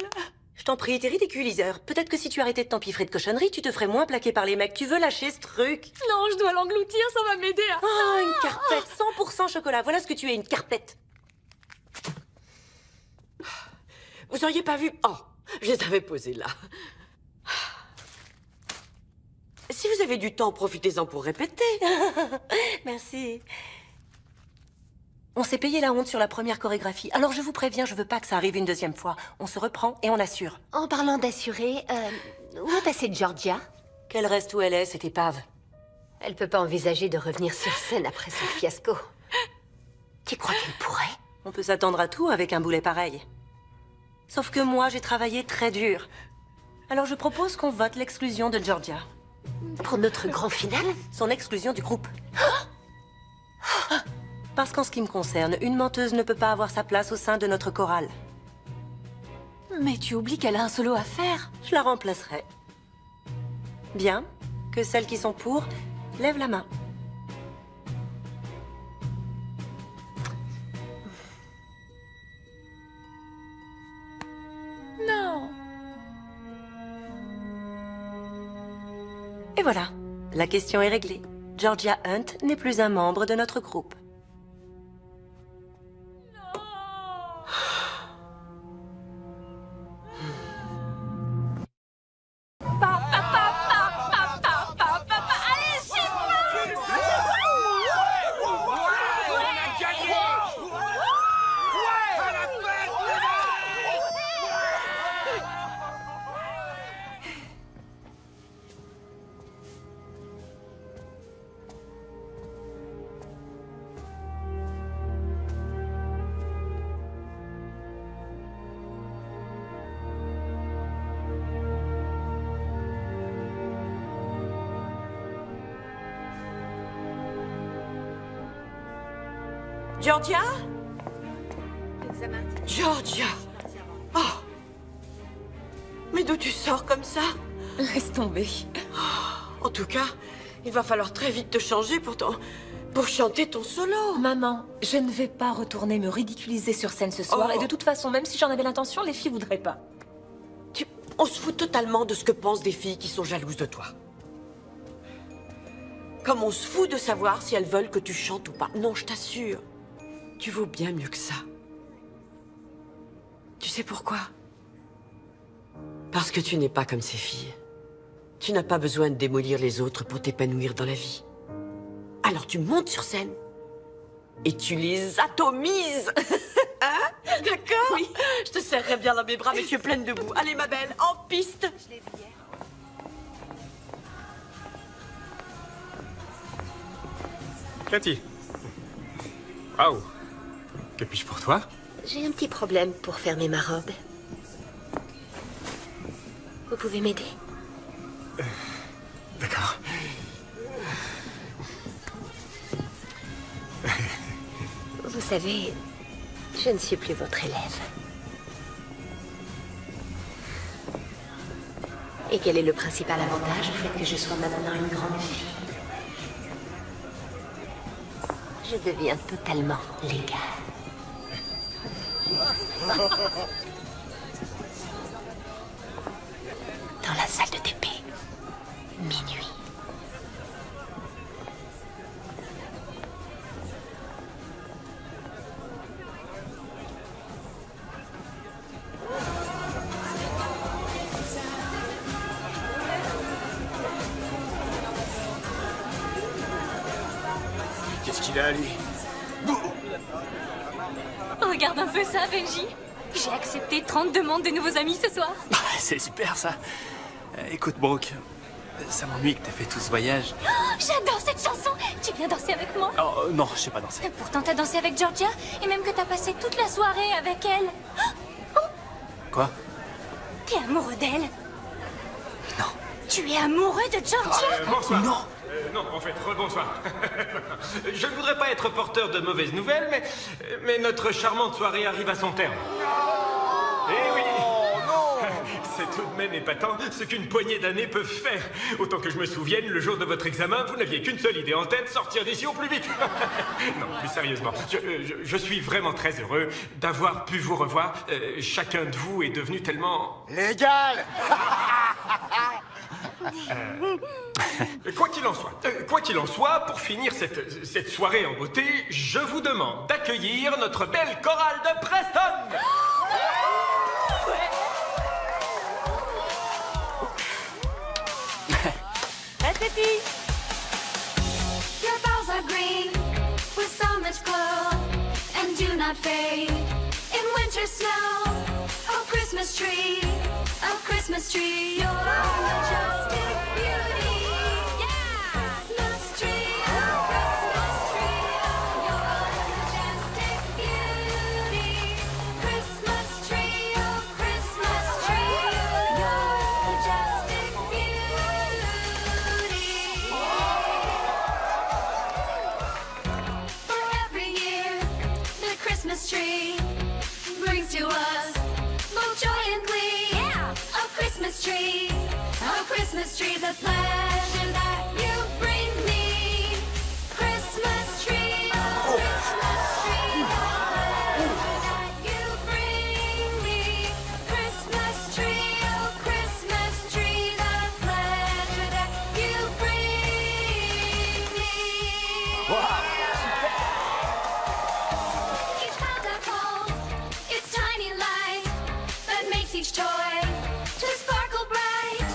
Je t'en prie, t'es ridicule, Heather. Peut-être que si tu arrêtais de t'empiffrer de cochonneries, tu te ferais moins plaquer par les mecs. Tu veux lâcher ce truc? Non, je dois l'engloutir, ça va m'aider à... Oh, une carpette, 100% chocolat. Voilà ce que tu es, une carpette. Vous auriez pas vu... Oh, je les avais posés là. Si vous avez du temps, profitez-en pour répéter. Merci. On s'est payé la honte sur la première chorégraphie. Alors je vous préviens, je veux pas que ça arrive une deuxième fois. On se reprend et on assure. En parlant d'assurer, où est passée Georgia? Qu'elle reste où elle est, cette épave. Elle peut pas envisager de revenir sur scène après son fiasco. Tu crois qu'elle pourrait? On peut s'attendre à tout avec un boulet pareil. Sauf que moi, j'ai travaillé très dur. Alors je propose qu'on vote l'exclusion de Georgia. Pour notre grand final? Son exclusion du groupe. Parce qu'en ce qui me concerne, une menteuse ne peut pas avoir sa place au sein de notre chorale. Mais tu oublies qu'elle a un solo à faire. Je la remplacerai. Bien. Que celles qui sont pour lèvent la main. Non. Et voilà. La question est réglée. Georgia Hunt n'est plus un membre de notre groupe. Georgia? Georgia! Oh! Mais d'où tu sors comme ça? Laisse tomber. En tout cas, il va falloir très vite te changer pour chanter ton solo. Maman, je ne vais pas retourner me ridiculiser sur scène ce soir. Oh. Et de toute façon, même si j'en avais l'intention, les filles voudraient pas. On se fout totalement de ce que pensent des filles qui sont jalouses de toi. Comme on se fout de savoir si elles veulent que tu chantes ou pas. Non, je t'assure, tu vaux bien mieux que ça. Tu sais pourquoi? Parce que tu n'es pas comme ces filles. Tu n'as pas besoin de démolir les autres pour t'épanouir dans la vie. Alors tu montes sur scène et tu les atomises. Hein? D'accord? Oui. Je te serrerai bien dans mes bras, mais tu es pleine de boue. Allez, ma belle, en piste. Cathy. Waouh. Que puis-je pour toi? J'ai un petit problème pour fermer ma robe. Vous pouvez m'aider? D'accord. Vous savez, je ne suis plus votre élève. Et quel est le principal avantage au fait que je sois maintenant une grande fille? Je deviens totalement légale. Dans la salle de TP. Minuit. Qu'est-ce qu'il a, lui? Regarde un peu ça, Benji. J'ai accepté 30 demandes de nouveaux amis ce soir. C'est super ça. Écoute, Brooke, ça m'ennuie que t'aies fait tout ce voyage. Oh, j'adore cette chanson. Tu viens danser avec moi? Oh non, je sais pas danser. Pourtant, t'as dansé avec Georgia et même que t'as passé toute la soirée avec elle. Oh, Quoi? t'es amoureux d'elle? Non. Tu es amoureux de Georgia? Bonsoir. Non. Non, en fait, rebonsoir. Je ne voudrais pas être porteur de mauvaises nouvelles, mais notre charmante soirée arrive à son terme. Eh oui! C'est tout de même épatant ce qu'une poignée d'années peuvent faire. Autant que je me souvienne, le jour de votre examen, vous n'aviez qu'une seule idée en tête, sortir d'ici au plus vite. Non, plus sérieusement, je suis vraiment très heureux d'avoir pu vous revoir. Chacun de vous est devenu tellement... Légal. Quoi qu'il en soit, pour finir cette soirée en beauté, je vous demande d'accueillir notre belle chorale de Preston. Your boughs are green with so much glow and do not fade in winter snow. Oh, Christmas tree, you're a majestic beauty. Yeah, Christmas tree, oh, you're a majestic beauty. Christmas tree, oh, you're a majestic beauty. For every year, the Christmas tree brings to us both joy and glee. Yeah, a Christmas tree, the pleasure that you bring me. Christmas tree, oh, Christmas tree, the pleasure that you bring me. Christmas tree, oh, Christmas tree, the pleasure that you bring me. Each child that holds its tiny light that makes each toy to sparkle bright.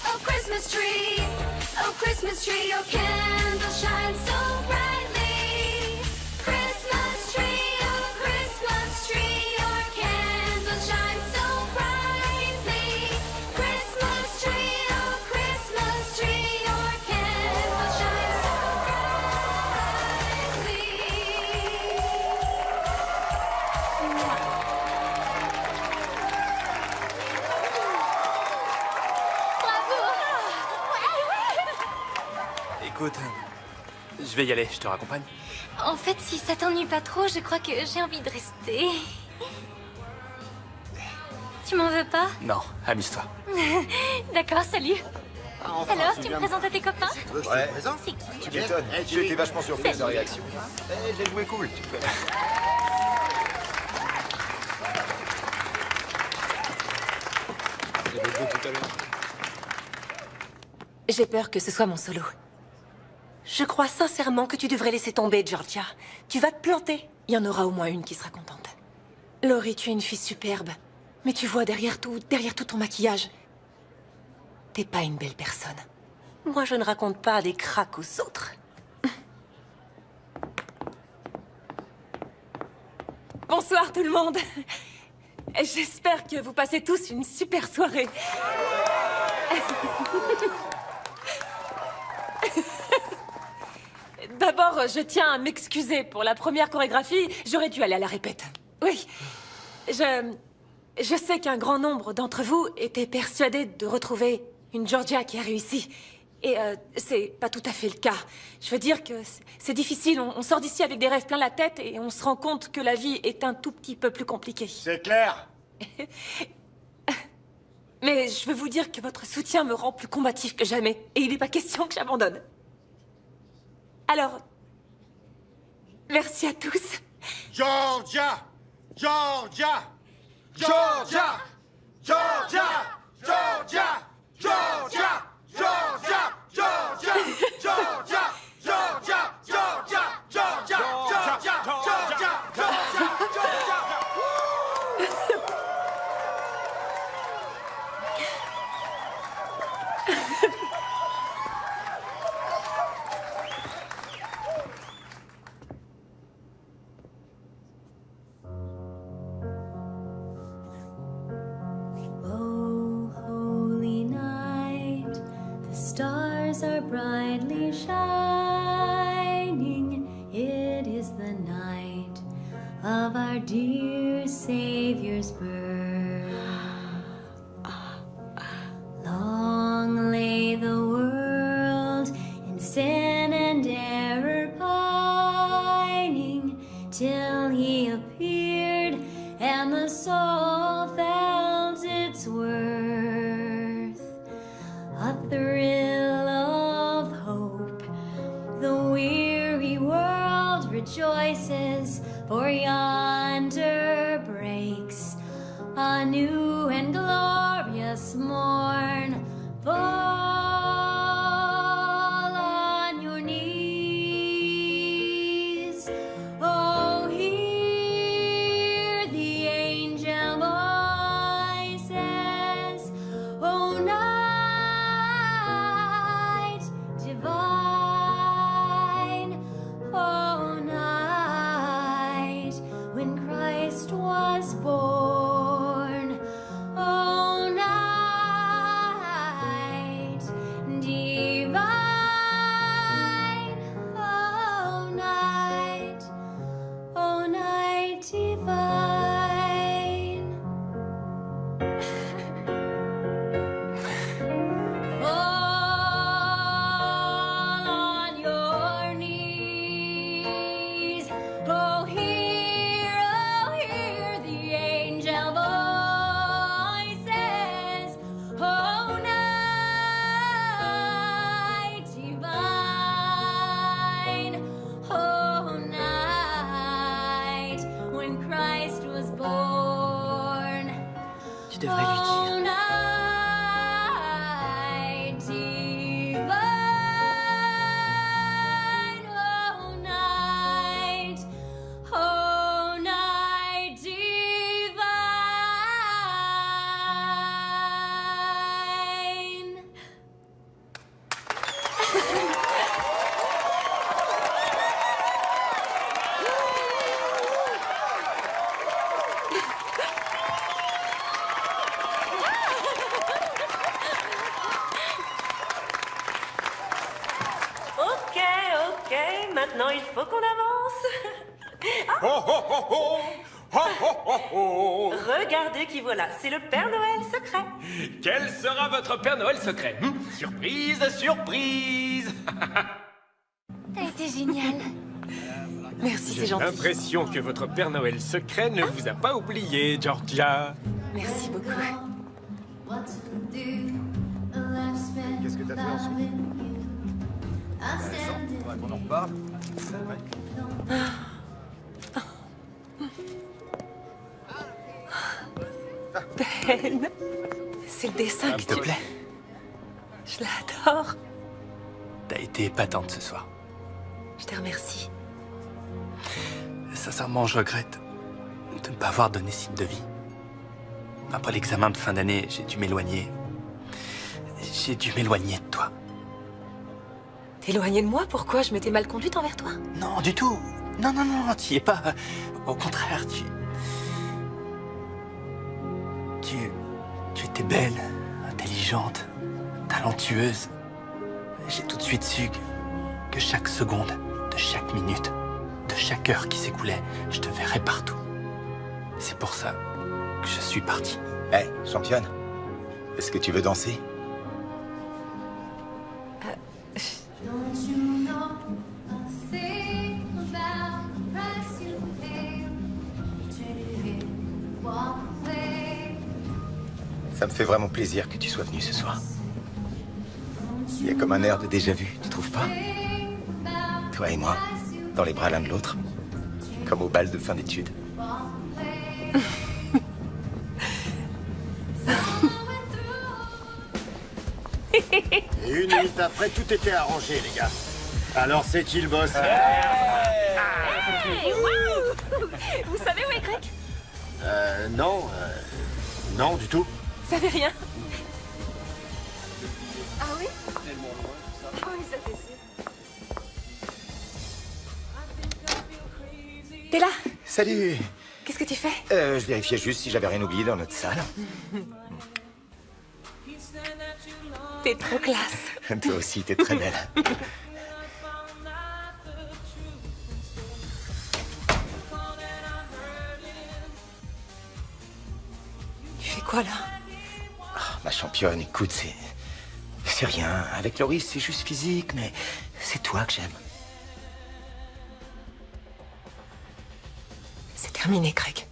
Oh, Christmas tree, your candles shine so brightly. Christmas tree, oh, Christmas tree, your candles shine so brightly. Christmas tree, oh, Christmas tree, your candles shine so Écoute, je vais y aller, je te raccompagne. En fait, si ça t'ennuie pas trop, je crois que j'ai envie de rester. Tu m'en veux pas? Non, amuse-toi. D'accord, salut. Alors, tu me présentes à tes copains? Ouais, C'est qui? tu m'étonnes. J'ai été vachement surpris de sa réaction. Eh, j'ai joué cool, tu connais. J'ai peur que ce soit mon solo. Je crois sincèrement que tu devrais laisser tomber, Georgia. Tu vas te planter. Il y en aura au moins une qui sera contente. Laurie, tu es une fille superbe. Mais tu vois, derrière tout ton maquillage, t'es pas une belle personne. Moi, je ne raconte pas des cracks aux autres. Bonsoir tout le monde. J'espère que vous passez tous une super soirée. D'abord, je tiens à m'excuser pour la première chorégraphie. J'aurais dû aller à la répète. Oui. Je sais qu'un grand nombre d'entre vous étaient persuadés de retrouver une Georgia qui a réussi. Et c'est pas tout à fait le cas. Je veux dire que c'est difficile. On sort d'ici avec des rêves plein la tête et on se rend compte que la vie est un tout petit peu plus compliquée. C'est clair. Mais je veux vous dire que votre soutien me rend plus combatif que jamais. Et il n'est pas question que j'abandonne. Alors, merci à tous. Georgia! Georgia! Georgia! Georgia! Georgia! Georgia! Georgia! Georgia! Georgia! Georgia! Georgia! Georgia! Georgia! Georgia! Georgia! Oh, holy night, the stars are brightly shining. It is the night of our dear Savior's birth. Long lay the world in sin and error pining, till he appeared and the soul felt its worth. A thrill of hope, the weary world rejoices, for yonder breaks a new and glorious morn. Fall on your knees. Oh, hear the angel voices. Oh, night divine. Oh, night when Christ was born. Oh, night divine. Oh, night. Oh, night divine. Fall on your knees. Oh, hear the angel voices. Oh, night divine. Oh, night when Christ was born. Tu devrais lui dire. Oh, night divine. Oh, night. Oh, night divine. Ok, maintenant il faut qu'on avance. Oh, oh, oh, oh. Oh, oh, oh, oh. Regardez qui voilà, c'est le Père Noël secret. Quel sera votre Père Noël secret? Surprise, surprise. T'as été génial. Merci, c'est J'ai gentil. l'impression que votre Père Noël secret ne vous a pas oublié, Georgia. Merci beaucoup. Qu'est-ce que t'as fait ensuite? Faudrait qu'on en reparle. Ben, c'est le dessin que S'il te tu... plaît. Je l'adore. T'as été épatante ce soir. Je te remercie. Sincèrement, je regrette de ne pas avoir donné signe de vie. Après l'examen de fin d'année, j'ai dû m'éloigner. J'ai dû m'éloigner de toi. T'éloigner de moi? Pourquoi? Je m'étais mal conduite envers toi? Non, du tout. Non, non, non, t'y es pas. Au contraire, tu étais belle, intelligente, talentueuse. J'ai tout de suite su que chaque seconde, de chaque minute, de chaque heure qui s'écoulait, je te verrais partout. C'est pour ça que je suis parti. Hé, championne, est-ce que tu veux danser? Ça me fait vraiment plaisir que tu sois venu ce soir. Il y a comme un air de déjà-vu, tu trouves pas? Toi et moi, dans les bras l'un de l'autre, comme au bal de fin d'études. Et une minute après, tout était arrangé, les gars. Alors, c'est qui le boss? Hey, wouh! Vous savez où est Greg? Non. Non, du tout. Vous savez rien? Ah oui? Ah oui, ça fait sûr. T'es là? Salut! Qu'est-ce que tu fais? Je vérifiais juste si j'avais rien oublié dans notre salle. T'es trop classe. Toi aussi, t'es très belle. Tu fais quoi là? Ma championne, écoute, c'est rien. Avec Loris, c'est juste physique, mais c'est toi que j'aime. C'est terminé, Greg.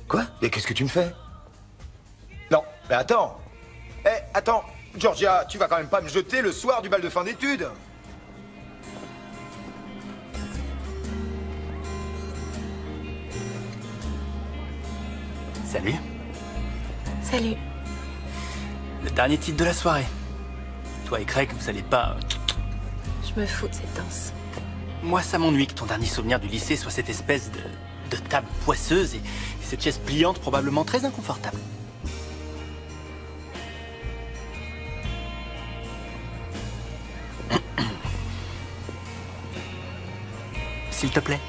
Quoi? Mais qu'est-ce que tu me fais? Non, mais attends. Attends, Georgia, tu vas quand même pas me jeter le soir du bal de fin d'études? Salut. Salut. Le dernier titre de la soirée. Toi et Craig, vous allez pas... Je me fous de cette danse. Moi, ça m'ennuie que ton dernier souvenir du lycée soit cette espèce de table poisseuse et cette chaise pliante probablement très inconfortable. S'il te plaît.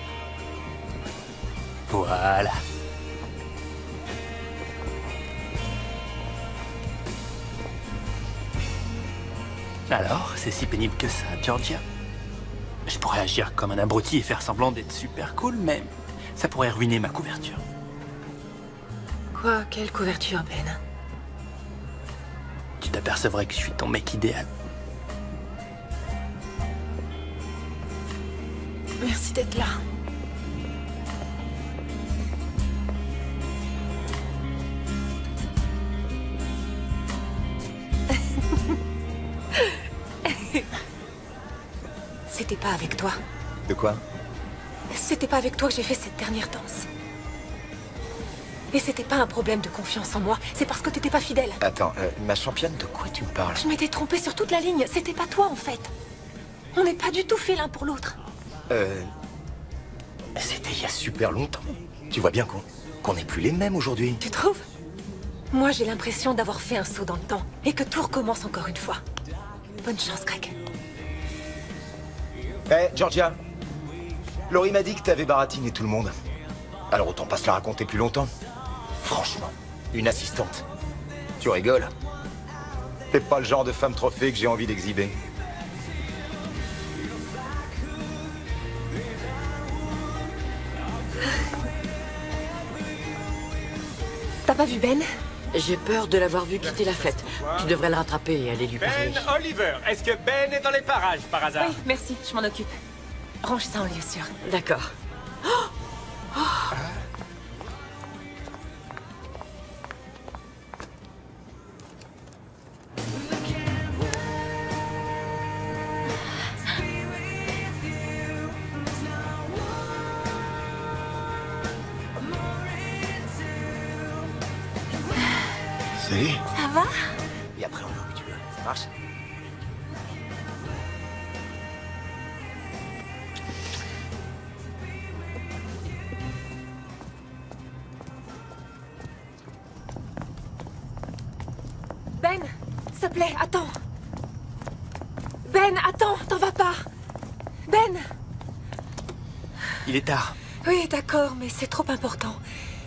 Voilà. Alors, c'est si pénible que ça, Georgia? Je pourrais agir comme un abruti et faire semblant d'être super cool, mais ça pourrait ruiner ma couverture. Quoi? Quelle couverture, Ben? Tu t'apercevrais que je suis ton mec idéal. Merci d'être là. C'était pas avec toi. De quoi? C'était pas avec toi que j'ai fait cette dernière danse. Et c'était pas un problème de confiance en moi, c'est parce que t'étais pas fidèle. Attends, ma championne, de quoi tu me parles? Je m'étais trompée sur toute la ligne, c'était pas toi en fait. On n'est pas du tout fait l'un pour l'autre. C'était il y a super longtemps. Tu vois bien qu'on n'est plus les mêmes aujourd'hui. Tu trouves? Moi j'ai l'impression d'avoir fait un saut dans le temps et que tout recommence encore une fois. Bonne chance, Greg. Georgia. Laurie m'a dit que t'avais baratiné tout le monde. Alors autant pas se la raconter plus longtemps. Franchement, une assistante. Tu rigoles? T'es pas le genre de femme trophée que j'ai envie d'exhiber. T'as pas vu Ben? J'ai peur de l'avoir vu quitter la fête. Tu devrais le rattraper et aller lui parler. Ben Oliver, est-ce que Ben est dans les parages par hasard? Oui, merci, je m'en occupe. range ça en lieu sûr. D'accord. Salut. Ça va? Et après, on va où tu veux. Ça marche? Ben, s'il te plaît, attends. Ben, attends, t'en vas pas. Ben. Il est tard. Oui, d'accord, mais c'est trop important.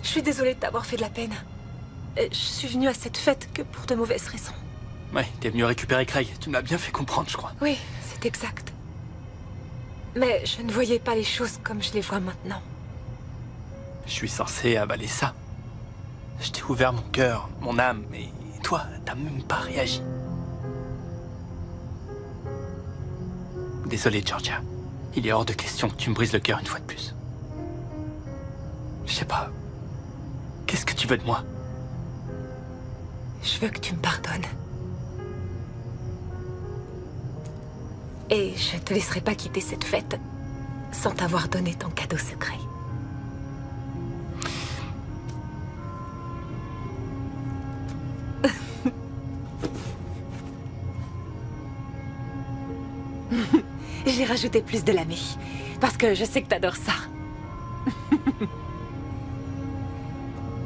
Je suis désolée de t'avoir fait de la peine. Je suis venue à cette fête que pour de mauvaises raisons. Ouais, t'es venu récupérer Craig. Tu m'as bien fait comprendre, je crois. Oui, c'est exact. Mais je ne voyais pas les choses comme je les vois maintenant. Je suis censé avaler ça. Je t'ai ouvert mon cœur, mon âme, mais toi, t'as même pas réagi. Désolé, Georgia. Il est hors de question que tu me brises le cœur une fois de plus. Je sais pas. Qu'est-ce que tu veux de moi? Je veux que tu me pardonnes. Et je te laisserai pas quitter cette fête sans t'avoir donné ton cadeau secret. J'ai rajouté plus de l'ami, parce que je sais que t'adores ça.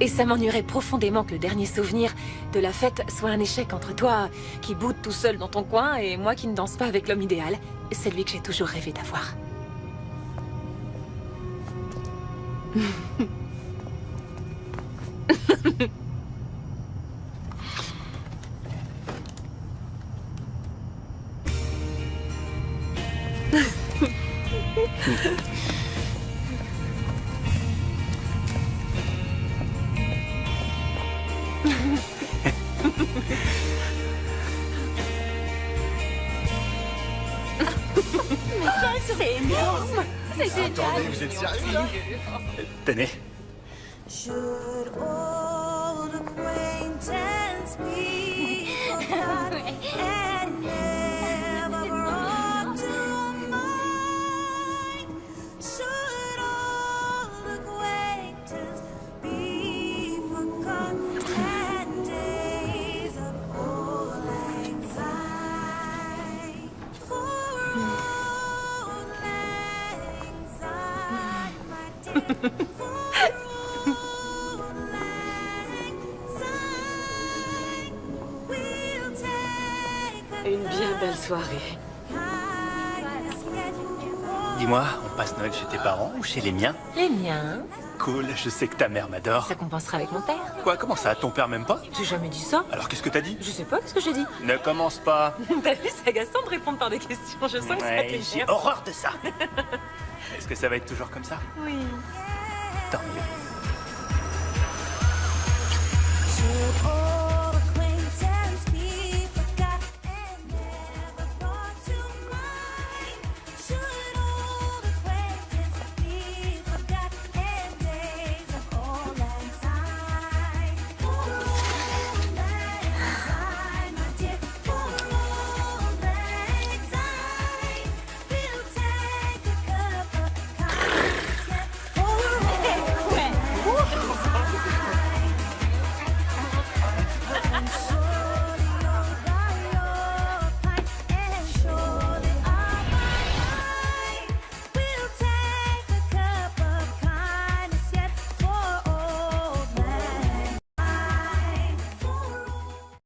Et ça m'ennuierait profondément que le dernier souvenir de la fête soit un échec entre toi, qui boude tout seul dans ton coin, et moi qui ne danse pas avec l'homme idéal, celui que j'ai toujours rêvé d'avoir. C'est énorme. C'est génial. Attendez, vous êtes sérieux là? Tenez. Should old acquaintance be forgot and never brought to mind? Should old acquaintance be forgot and days of old anxiety? For old anxiety, my dear. Une bien belle soirée. Dis-moi, on passe Noël chez tes parents ou chez les miens? Les miens. Cool, je sais que ta mère m'adore. Ça compensera avec mon père. Quoi, comment ça? Ton père m'aime pas? J'ai jamais dit ça. Alors qu'est-ce que t'as dit? Je sais pas, qu'est-ce que j'ai dit? Ne commence pas. T'as vu, c'est agaçant de répondre par des questions. Je sens que ça Ouais, t'énerve. j'ai horreur de ça. Est-ce que ça va être toujours comme ça? Oui. Tant mieux.